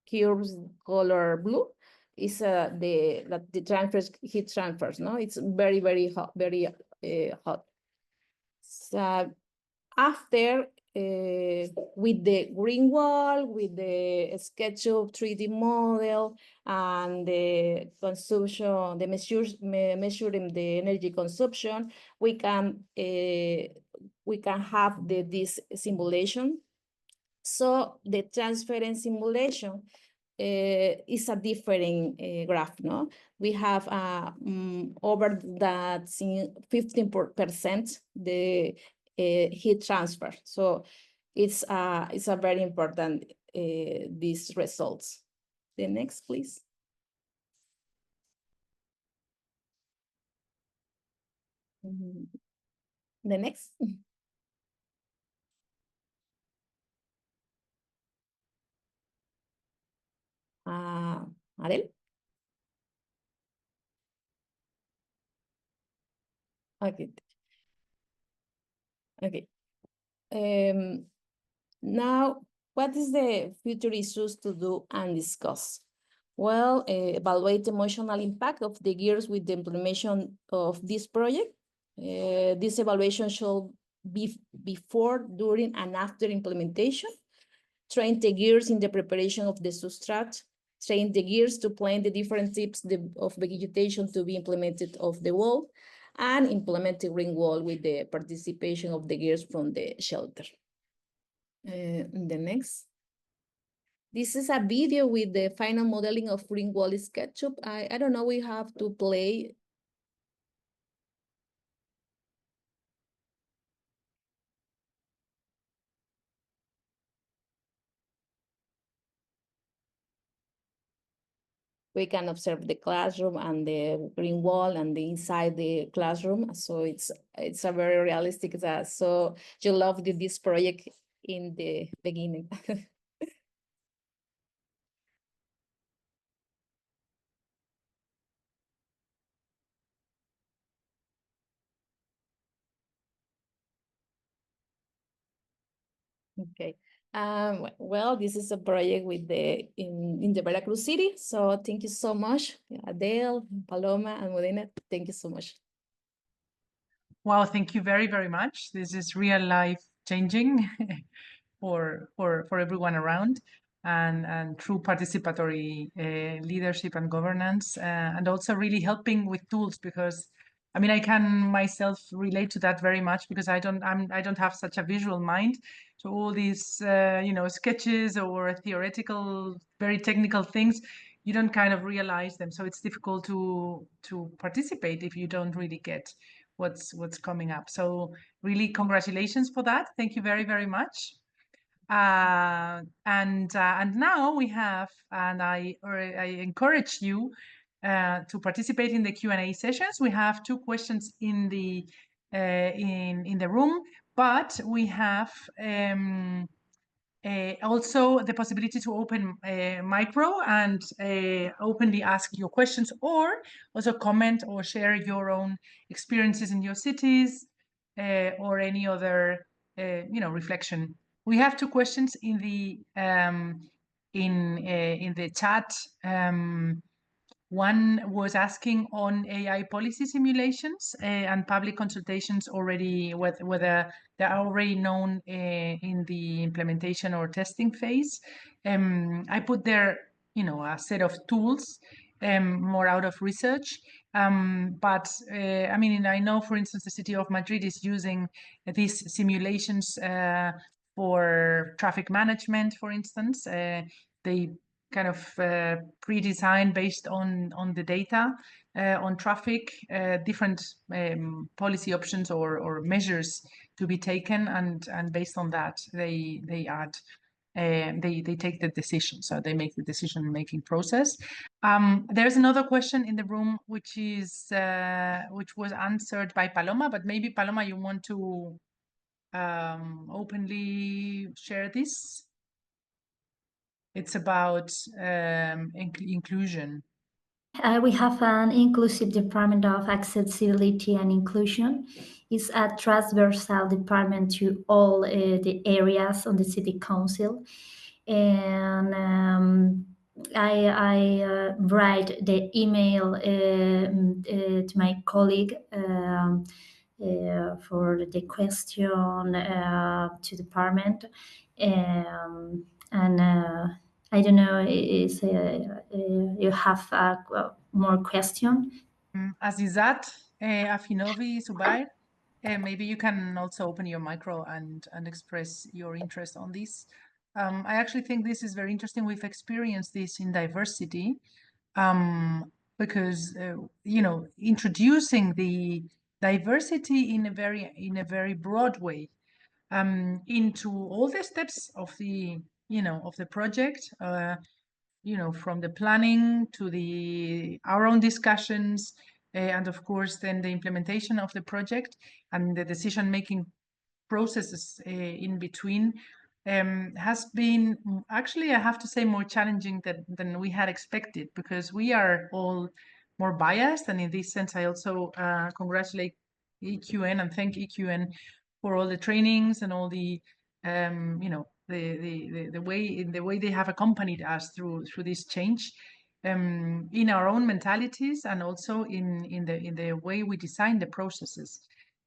Speaker 4: curves color blue is the transfers, heat transfers. No, it's very, very hot, very hot. So after with the green wall, with the SketchUp 3D model and the consumption, the measuring the energy consumption, we can have this simulation. So the transference simulation is a different graph, no? We have over that 15% the heat transfer. So it's a very important these results. The next, please. The next. Adel? Okay. Okay. Now, what is the future issues to do and discuss? Well, evaluate emotional impact of the gears with the implementation of this project. This evaluation should be before, during, and after implementation. Train the gears in the preparation of the substrate. Train the gears to plan the different types of vegetation to be implemented of the wall, and implement the green wall with the participation of the gears from the shelter. The next. This is a video with the final modeling of green wall SketchUp. I don't know, we have to play. We can observe the classroom and the green wall and the inside the classroom. So it's a very realistic. So you loved this project in the beginning. Okay. Well, this is a project with in the Veracruz city. So thank you so much, Adele, Paloma, and Modena. Thank you so much.
Speaker 1: Wow, thank you very, very much. This is real life changing for everyone around, and true participatory leadership and governance, and also really helping with tools, because I mean, I can myself relate to that very much, because I don't have such a visual mind. So all these sketches or theoretical, very technical things, you don't kind of realize them. So it's difficult to participate if you don't really get what's coming up. So really, congratulations for that. Thank you very, very much. And now we have, and I encourage you to participate in the Q&A sessions. We have 2 questions in the room, but we have also the possibility to open micro and openly ask your questions, or also comment or share your own experiences in your cities, or any other reflection. We have 2 questions in the chat. One was asking on AI policy simulations and public consultations already, whether they're already known in the implementation or testing phase. I put there, a set of tools, more out of research. But I mean, I know, for instance, the city of Madrid is using these simulations for traffic management, for instance. They kind of pre-designed based on the data on traffic, different policy options or measures to be taken, and based on that they add they take the decision. So they make the decision-making process. There's another question in the room, which was answered by Paloma, but maybe Paloma, you want to openly share this? It's about inclusion.
Speaker 3: We have an inclusive department of accessibility and inclusion. It's a transversal department to all the areas on the city council. And I write the email to my colleague for the question to department. I don't know, is you have more question?
Speaker 1: Azizat Afinovi Zubair, maybe you can also open your micro and express your interest on this. I actually think this is very interesting. We've experienced this in diversity because you know, introducing the diversity in a very broad way into all the steps of the project, you know, from the planning to our own discussions, and of course then the implementation of the project and the decision-making processes in between, has been actually, I have to say, more challenging than we had expected, because we are all more biased. And in this sense, I also congratulate EQN and thank EQN for all the trainings and all the you know, the way they have accompanied us through this change in our own mentalities, and also in the way we design the processes.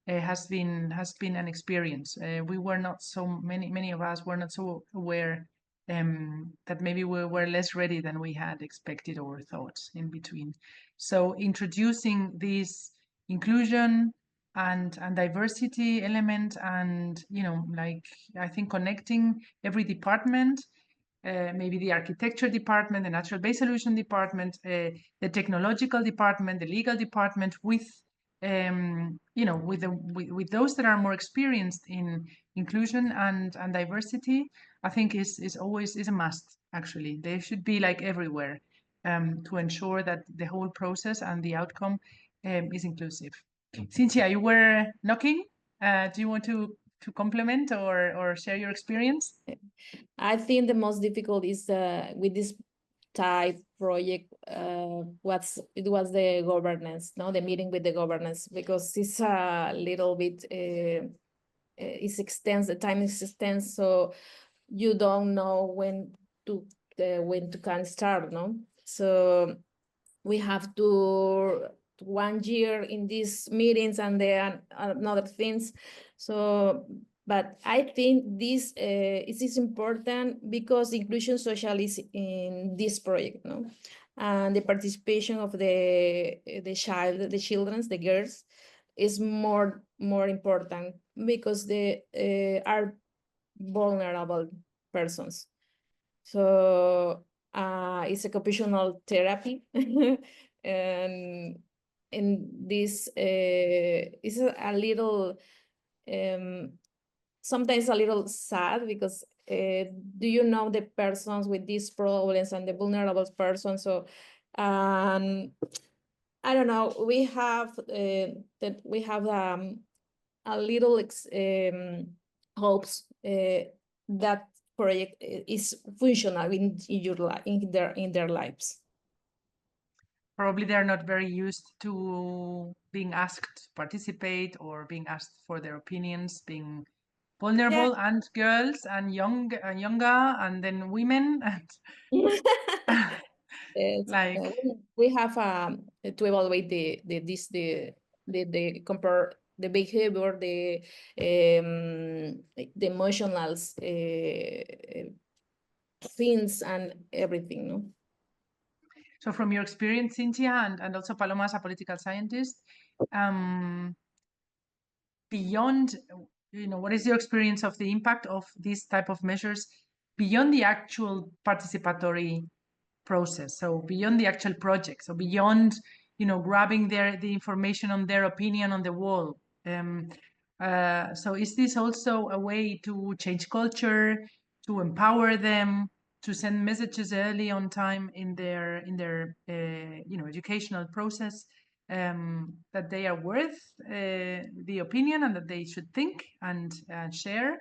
Speaker 1: Has been an experience. We were not so many of us were not so aware that maybe we were less ready than we had expected or thought in between. So introducing this inclusion and diversity element, and you know, like, I think connecting every department, maybe the architecture department, the natural base solution department, the technological department, the legal department, with you know, with those that are more experienced in inclusion and diversity, I think is always a must. Actually, they should be like everywhere to ensure that the whole process and the outcome is inclusive. Cynthia, you were knocking. Do you want to complement or share your experience?
Speaker 4: I think the most difficult is with this type project, it was the governance, no, the meeting with the governance, because it's a little bit it's extends, the time is extends, so you don't know when to can start, no. So we have to 1 year in these meetings and then another things. So, but I think this is important because inclusion social is in this project, no, and the participation of the children, the girls, is more important because they are vulnerable persons. So it's occupational therapy, and this is a little sometimes a little sad, because do you know the persons with these problems and the vulnerable persons? So I don't know, we have that we have a little hopes that project is functional in your life, in their lives.
Speaker 1: Probably they're not very used to being asked to participate or being asked for their opinions, being vulnerable, yeah. And girls and younger, and then women, and like
Speaker 4: we have to evaluate the compare the behavior, the emotional things and everything, no?
Speaker 1: So from your experience, Cynthia, and also Paloma as a political scientist, beyond, you know, what is your experience of the impact of these type of measures beyond the actual participatory process? So beyond the actual project, so beyond, you know, grabbing the information on their opinion on the wall. So is this also a way to change culture, to empower them, to send messages early on time in their educational process, that they are worth the opinion and that they should think and share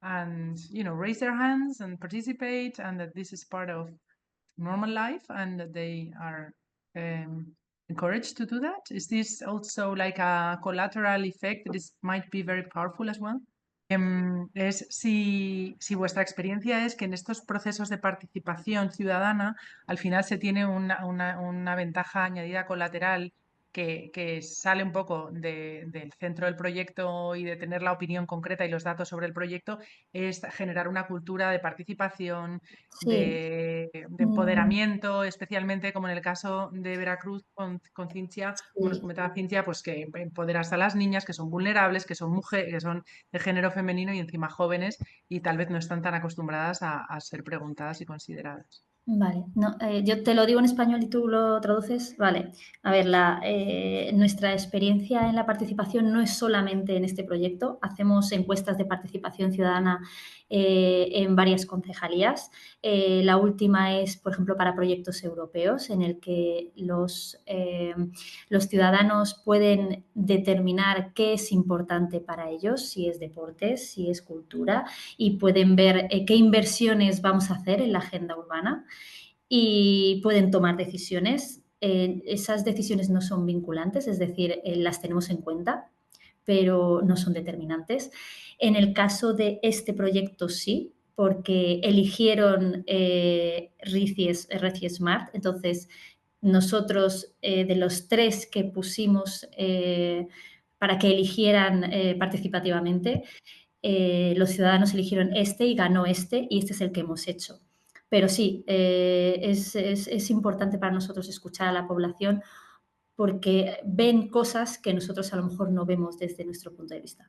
Speaker 1: and raise their hands and participate, and that this is part of normal life and that they are encouraged to do that. Is this also like a collateral effect that might be very powerful as well? Es si vuestra experiencia es que en estos procesos de participación ciudadana al final se tiene una ventaja añadida colateral que sale un poco del centro del proyecto y de tener la opinión concreta y los datos sobre el proyecto, es generar una cultura de participación,
Speaker 3: Sí.
Speaker 1: de empoderamiento, especialmente como en el caso de Veracruz con Cintia, como nos comentaba Cintia, pues que empoderas a las niñas que son vulnerables, que son mujeres, que son de género femenino y encima jóvenes y tal vez no están tan acostumbradas a ser preguntadas y consideradas.
Speaker 3: Vale, no, yo te lo digo en español y tú lo traduces. Vale, a ver, nuestra experiencia en la participación no es solamente en este proyecto. Hacemos encuestas de participación ciudadana en varias concejalías. La última es, por ejemplo, para proyectos europeos, en el que los ciudadanos pueden determinar qué es importante para ellos, si es deportes, si es cultura, y pueden ver qué inversiones vamos a hacer en la agenda urbana y pueden tomar decisiones. Esas decisiones no son vinculantes, es decir, las tenemos en cuenta, pero no son determinantes. En el caso de este proyecto sí, porque eligieron RICI Smart. Entonces, nosotros de los 3 que pusimos para que eligieran participativamente, los ciudadanos eligieron este y ganó este, y este es el que hemos hecho. Pero sí, es importante para nosotros escuchar a la población porque ven cosas que nosotros a lo mejor no vemos desde nuestro punto de vista.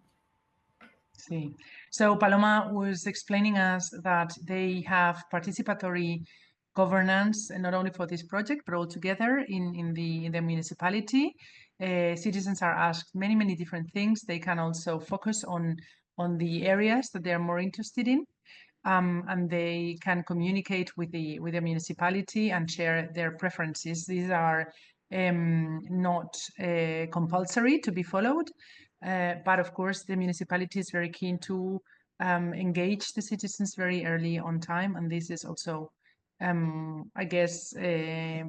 Speaker 1: Sí. So Paloma was explaining us that they have participatory governance, not only for this project, but altogether in the municipality. Citizens are asked many different things. They can also focus on the areas that they are more interested in. And they can communicate with the municipality and share their preferences. These are not compulsory to be followed, but of course the municipality is very keen to engage the citizens very early on time, and this is also, I guess,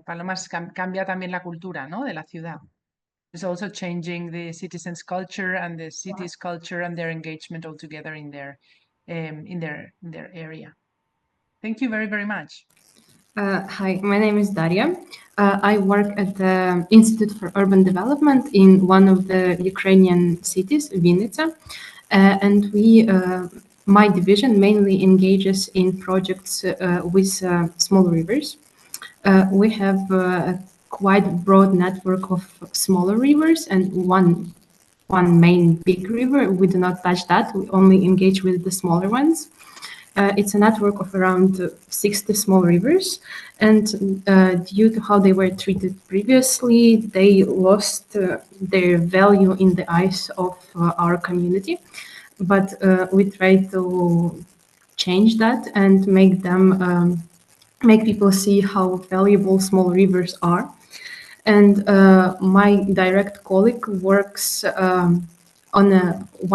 Speaker 1: Palomas cambia también la cultura, ¿no? De la ciudad. It's also changing the citizens' culture and the city's culture and their engagement altogether in their area. Thank you very much.
Speaker 5: Hi, my name is Daria. I work at the Institute for Urban Development in one of the Ukrainian cities, Vinnytsia, and my division mainly engages in projects with small rivers. We have a quite broad network of smaller rivers and one main big river. We do not touch that. We only engage with the smaller ones. It's a network of around 60 small rivers, and due to how they were treated previously, they lost their value in the eyes of our community. But we try to change that and make them make people see how valuable small rivers are. And my direct colleague works on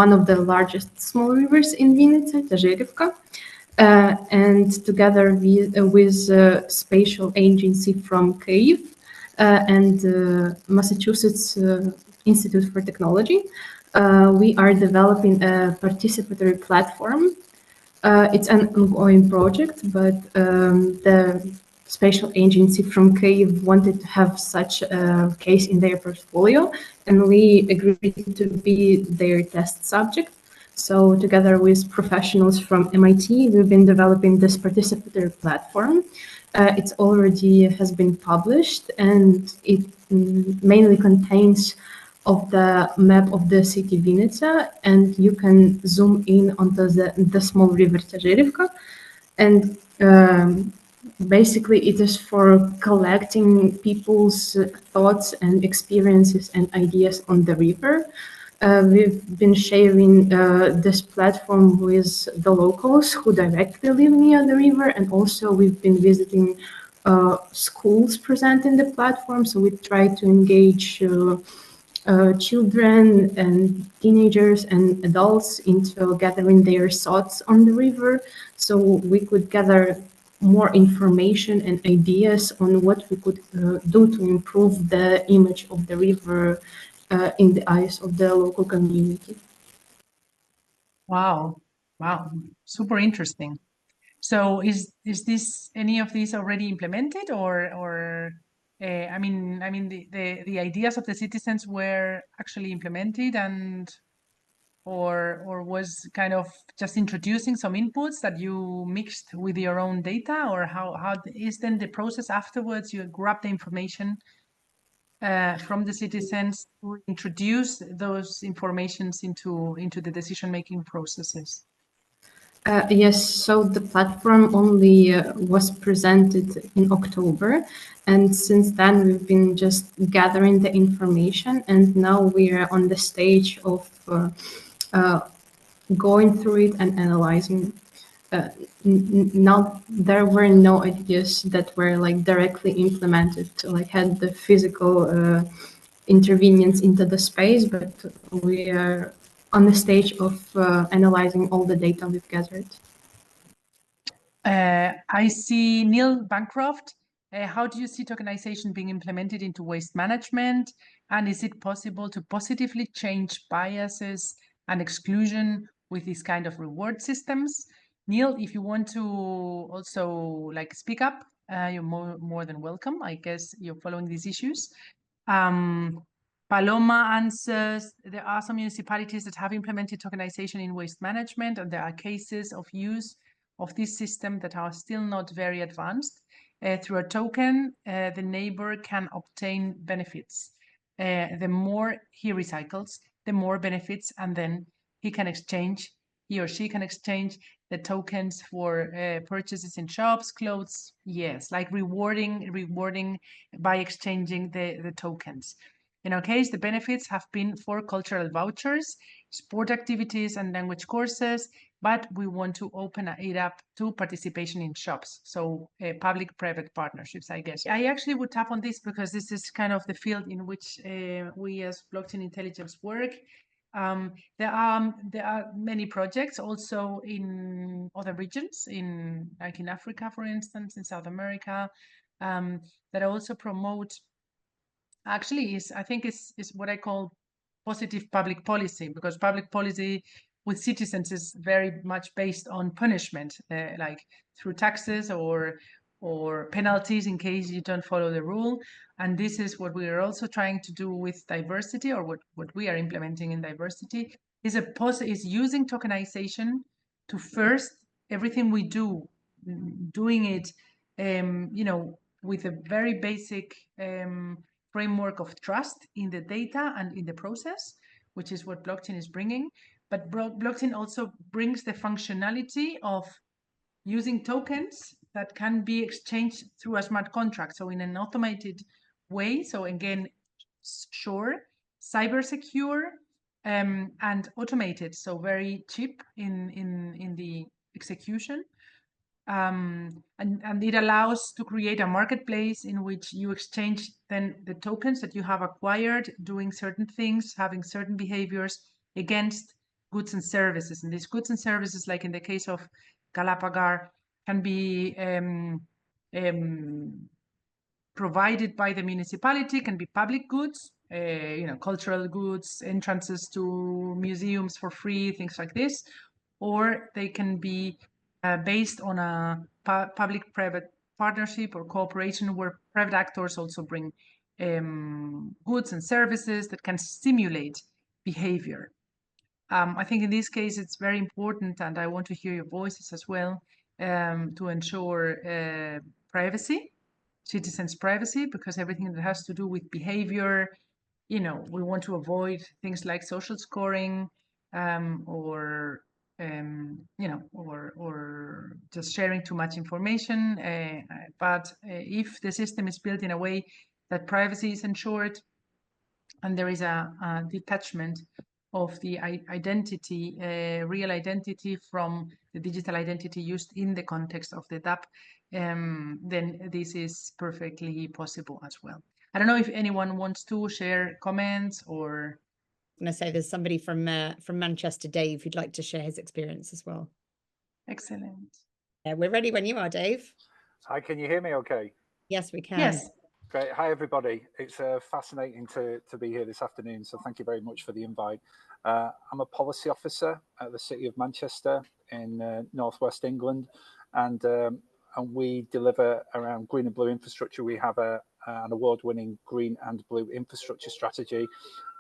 Speaker 5: one of the largest small rivers in Vinnytsia, Tazherivka. And together with Spatial Agency from Kyiv and Massachusetts Institute for Technology, we are developing a participatory platform. It's an ongoing project, but the Spatial Agency from Kyiv wanted to have such a case in their portfolio, and we agreed to be their test subject. So together with professionals from MIT, we've been developing this participatory platform. It already has been published, and it mainly contains of the map of the city Vinnytsia, and you can zoom in onto the small river Tazherivka. And basically it is for collecting people's thoughts and experiences and ideas on the river. We've been sharing this platform with the locals who directly live near the river, and also we've been visiting schools present in the platform. So we try to engage children and teenagers and adults into gathering their thoughts on the river, so we could gather more information and ideas on what we could do to improve the image of the river in the eyes of the local community.
Speaker 1: Wow, super interesting. So is this any of these already implemented, or I mean the ideas of the citizens were actually implemented, and or was kind of just introducing some inputs that you mixed with your own data, or how is then the process afterwards? You grab the information from the citizens to introduce those informations into the decision-making processes.
Speaker 5: Yes, so the platform only was presented in October, and since then we've been just gathering the information, and now we are on the stage of going through it and analyzing. Now there were no ideas that were like directly implemented, like had the physical intervenience into the space, but we are on the stage of analyzing all the data we've gathered.
Speaker 1: I see Neil Bancroft. How do you see tokenization being implemented into waste management? And is it possible to positively change biases and exclusion with these kind of reward systems? Neil, if you want to also like speak up, you're more than welcome. I guess you're following these issues. Paloma answers, there are some municipalities that have implemented tokenization in waste management, and there are cases of use of this system that are still not very advanced. Through a token, the neighbor can obtain benefits. The more he recycles, the more benefits, and then he or she can exchange the tokens for purchases in shops, clothes. Yes, like rewarding by exchanging the tokens. In our case, the benefits have been for cultural vouchers, sport activities, and language courses, but we want to open it up to participation in shops. So public-private partnerships, I guess. I actually would tap on this because this is kind of the field in which we as blockchain intelligence work. There are many projects also in other regions, like in Africa, for instance, in South America, that also promote. Actually, I think is what I call positive public policy, because public policy with citizens is very much based on punishment, like through taxes or penalties in case you don't follow the rule. And this is what we are also trying to do with diversity, or what we are implementing in diversity is using tokenization to first everything we do, doing it, with a very basic framework of trust in the data and in the process, which is what blockchain is bringing. But blockchain also brings the functionality of using tokens that can be exchanged through a smart contract. So in an automated way. So again, sure, cyber secure, and automated. So very cheap in the execution. And it allows to create a marketplace in which you exchange then the tokens that you have acquired doing certain things, having certain behaviors against goods and services. And these goods and services, like in the case of Galapagar, can be provided by the municipality, can be public goods, cultural goods, entrances to museums for free, things like this, or they can be based on a public-private partnership or cooperation where private actors also bring goods and services that can stimulate behavior. I think in this case it's very important, and I want to hear your voices as well, to ensure privacy, citizens' privacy, because everything that has to do with behavior, we want to avoid things like social scoring, or just sharing too much information. But if the system is built in a way that privacy is ensured and there is a detachment of the identity, real identity from the digital identity used in the context of the DAP, then this is perfectly possible as well. I don't know if anyone wants to share comments or.
Speaker 2: I'm going to say there's somebody from Manchester, Dave, who'd like to share his experience as well.
Speaker 1: Excellent.
Speaker 2: Yeah, we're ready when you are, Dave.
Speaker 6: Hi, can you hear me okay?
Speaker 2: Yes, we can.
Speaker 1: Yes.
Speaker 6: Great. Hi, everybody. It's fascinating to be here this afternoon, so thank you very much for the invite. I'm a policy officer at the City of Manchester in northwest England, and we deliver around green and blue infrastructure. We have an award-winning green and blue infrastructure strategy,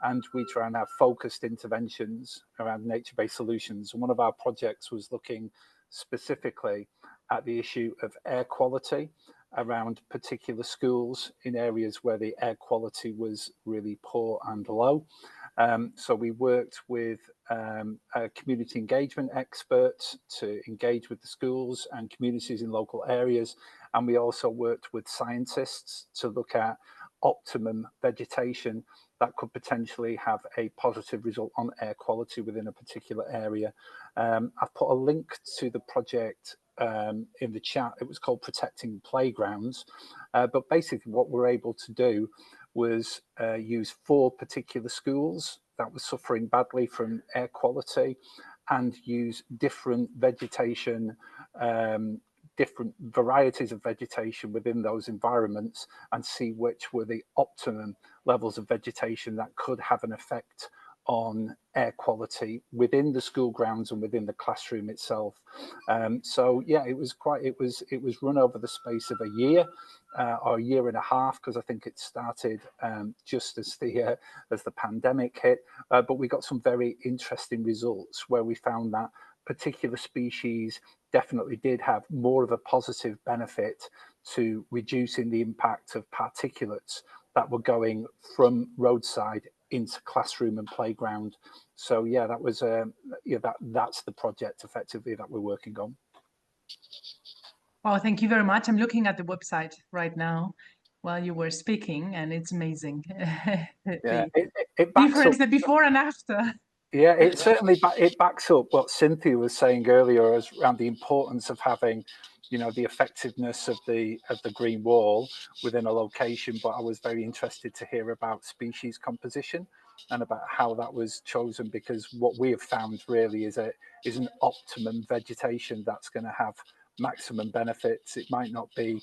Speaker 6: and we try and have focused interventions around nature-based solutions. And one of our projects was looking specifically at the issue of air quality around particular schools in areas where the air quality was really poor and low. So we worked with community engagement experts to engage with the schools and communities in local areas. And we also worked with scientists to look at optimum vegetation that could potentially have a positive result on air quality within a particular area. I've put a link to the project in the chat. It was called Protecting Playgrounds, but basically what we're able to do was use 4 particular schools that were suffering badly from air quality and use different vegetation, different varieties of vegetation within those environments and see which were the optimum levels of vegetation that could have an effect on air quality within the school grounds and within the classroom itself. So yeah, it was run over the space of a year or a year and a half, because I think it started just as the pandemic hit. But we got some very interesting results where we found that particular species definitely did have more of a positive benefit to reducing the impact of particulates that were going from roadside into classroom and playground. So yeah, that was that's the project effectively that we're working on.
Speaker 1: Oh, thank you very much. I'm looking at the website right now while you were speaking, and it's amazing.
Speaker 6: Yeah,
Speaker 1: the difference, the before and after.
Speaker 6: Yeah, it certainly it backs up what Cynthia was saying earlier around the importance of having, you know, the effectiveness of the green wall within a location. But I was very interested to hear about species composition and about how that was chosen, because what we have found really is an optimum vegetation that's going to have maximum benefits. It might not be,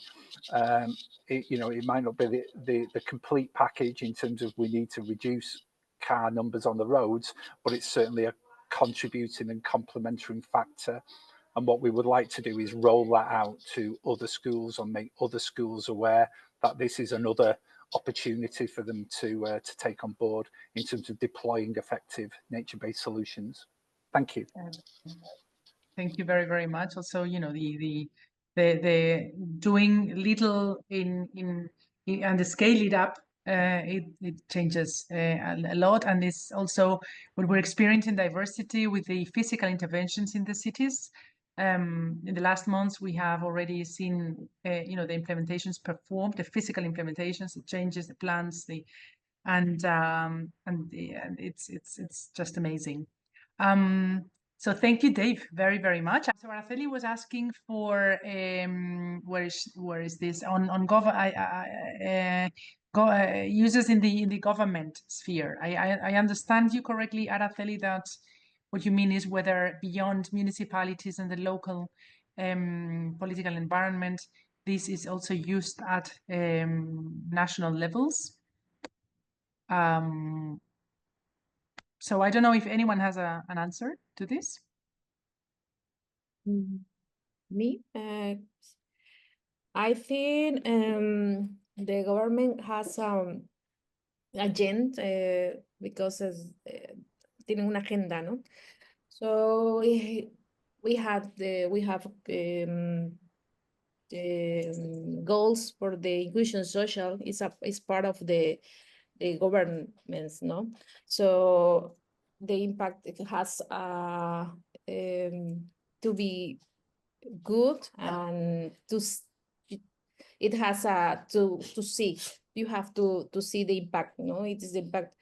Speaker 6: it might not be the complete package in terms of we need to reduce car numbers on the roads, but it's certainly a contributing and complementary factor. And what we would like to do is roll that out to other schools and make other schools aware that this is another opportunity for them to take on board in terms of deploying effective nature-based solutions. Thank you.
Speaker 1: Thank you very, very much. Also, you know, the doing little in and the scale it up, it changes a lot. And it's also what we're experiencing diversity with the physical interventions in the cities. In the last months, we have already seen, the implementations performed, the physical implementations, the changes, the plans, and it's just amazing. So thank you, Dave, very, very much. So Araceli was asking for where is this on users in the government sphere. I understand you correctly, Araceli, that what you mean is whether beyond municipalities and the local political environment, this is also used at national levels. So I don't know if anyone has an answer to this.
Speaker 4: Me? I think the government has agenda because tienen una agenda, ¿no? So we have goals for the inclusion social is part of the governments, no? So the impact it has to be good and it has to see. You have to see the impact, no? It is the impact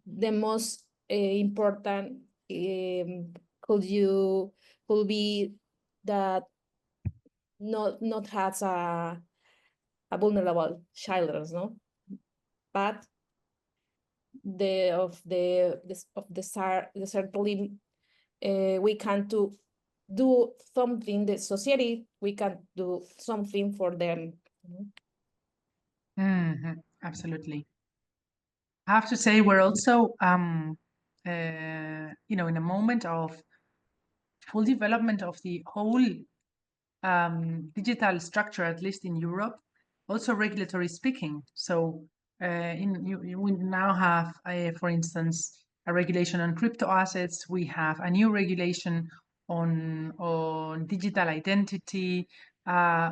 Speaker 4: the most important could be that not has a vulnerable children, no, but certainly we can do something. The society, we can do something for them.
Speaker 1: Absolutely. I have to say we're also in a moment of full development of the whole digital structure, at least in Europe, also regulatory speaking. So we now have, for instance, a regulation on crypto assets. We have a new regulation on digital identity.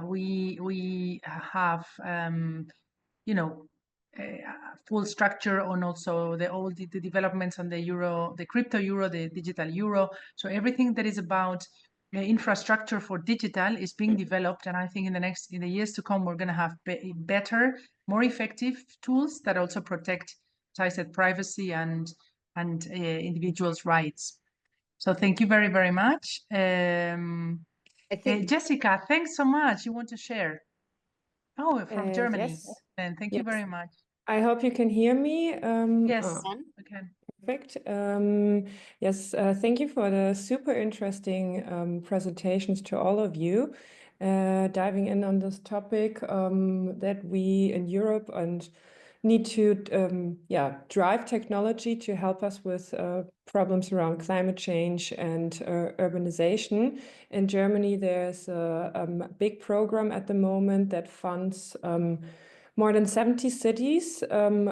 Speaker 1: We have full structure on also the developments on the euro, the crypto euro, the digital euro. So everything that is about infrastructure for digital is being developed, and I think in the years to come we're going to have better, more effective tools that also protect, as I said, privacy and individuals' rights. So thank you very, very much.
Speaker 2: I think
Speaker 1: Jessica, thanks so much. You want to share? Oh, from Germany.
Speaker 7: Yes.
Speaker 1: And thank
Speaker 7: Yes.
Speaker 1: you very much.
Speaker 7: I hope you can hear me.
Speaker 1: Yes.
Speaker 7: Oh,
Speaker 1: Okay.
Speaker 7: perfect. Yes, thank you for the super interesting presentations to all of you. Diving in on this topic that we in Europe need to drive technology to help us with problems around climate change and urbanization. In Germany, there's a big program at the moment that funds more than 70 cities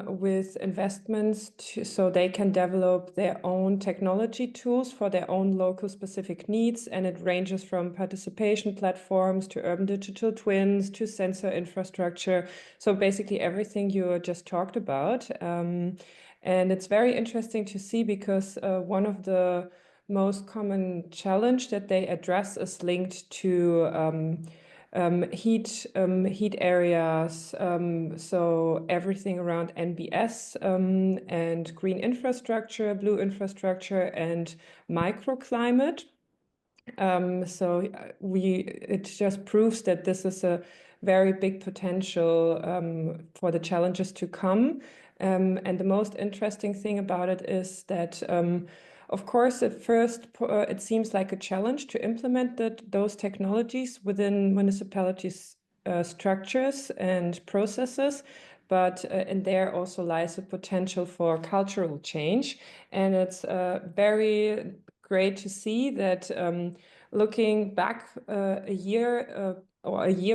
Speaker 7: with investments so they can develop their own technology tools for their own local specific needs. And it ranges from participation platforms to urban digital twins to sensor infrastructure. So basically everything you just talked about. And it's very interesting to see because one of the most common challenge that they address is linked to heat areas, so everything around NBS and green infrastructure, blue infrastructure, and microclimate. So it just proves that this is a very big potential for the challenges to come. And the most interesting thing about it is that of course, at first, it seems like a challenge to implement those technologies within municipalities' structures and processes, but in there also lies a potential for cultural change. And it's very great to see that looking back a year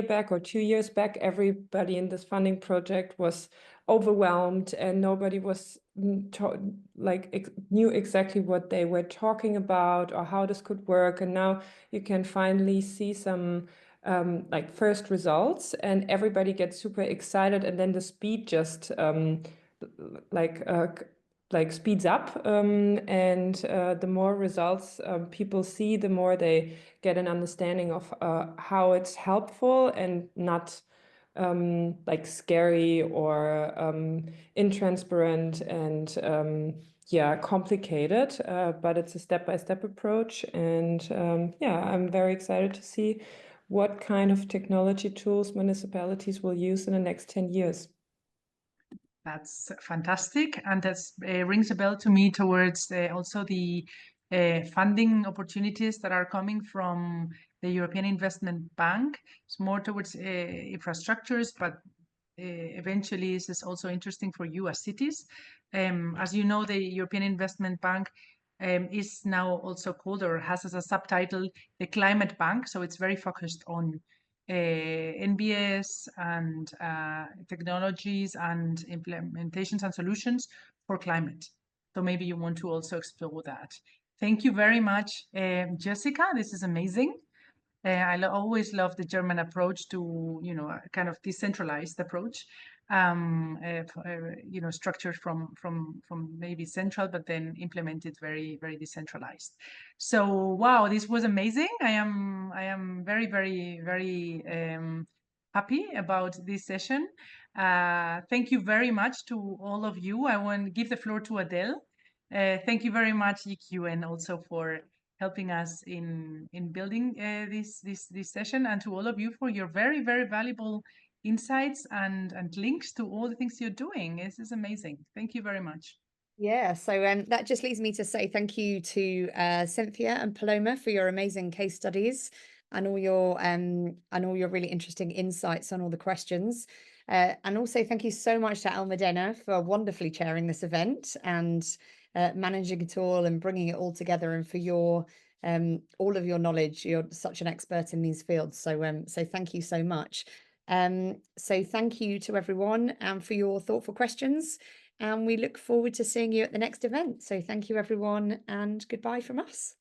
Speaker 7: back or 2 years back, everybody in this funding project was overwhelmed and nobody was knew exactly what they were talking about or how this could work. And now you can finally see some first results and everybody gets super excited, and then the speed just speeds up, and the more results people see, the more they get an understanding of how it's helpful and not scary or intransparent and complicated, but it's a step-by-step approach. And I'm very excited to see what kind of technology tools municipalities will use in the next 10 years.
Speaker 1: That's fantastic. And that rings a bell to me towards also the funding opportunities that are coming from the European Investment Bank. It's more towards infrastructures, but eventually this is also interesting for you as cities. As you know, the European Investment Bank is now also called, or has as a subtitle, the Climate Bank. So it's very focused on NBS and technologies and implementations and solutions for climate. So maybe you want to also explore that. Thank you very much, Jessica. This is amazing. I always love the German approach to, a kind of decentralized approach, structured from maybe central, but then implemented very, very decentralized. So, wow, this was amazing. I am very, very, very happy about this session. Thank you very much to all of you. I want to give the floor to Adele. Thank you very much, EQN, also for helping us in building this session, and to all of you for your very, very valuable insights and links to all the things you're doing. This is amazing. Thank you very much.
Speaker 2: Yeah, so that just leads me to say thank you to Cynthia and Paloma for your amazing case studies and all your really interesting insights on all the questions. And also thank you so much to Almudena for wonderfully chairing this event and managing it all and bringing it all together, and for your all of your knowledge. You're such an expert in these fields, so so thank you so much. So thank you to everyone and for your thoughtful questions. And we look forward to seeing you at the next event. So thank you, everyone, and goodbye from us.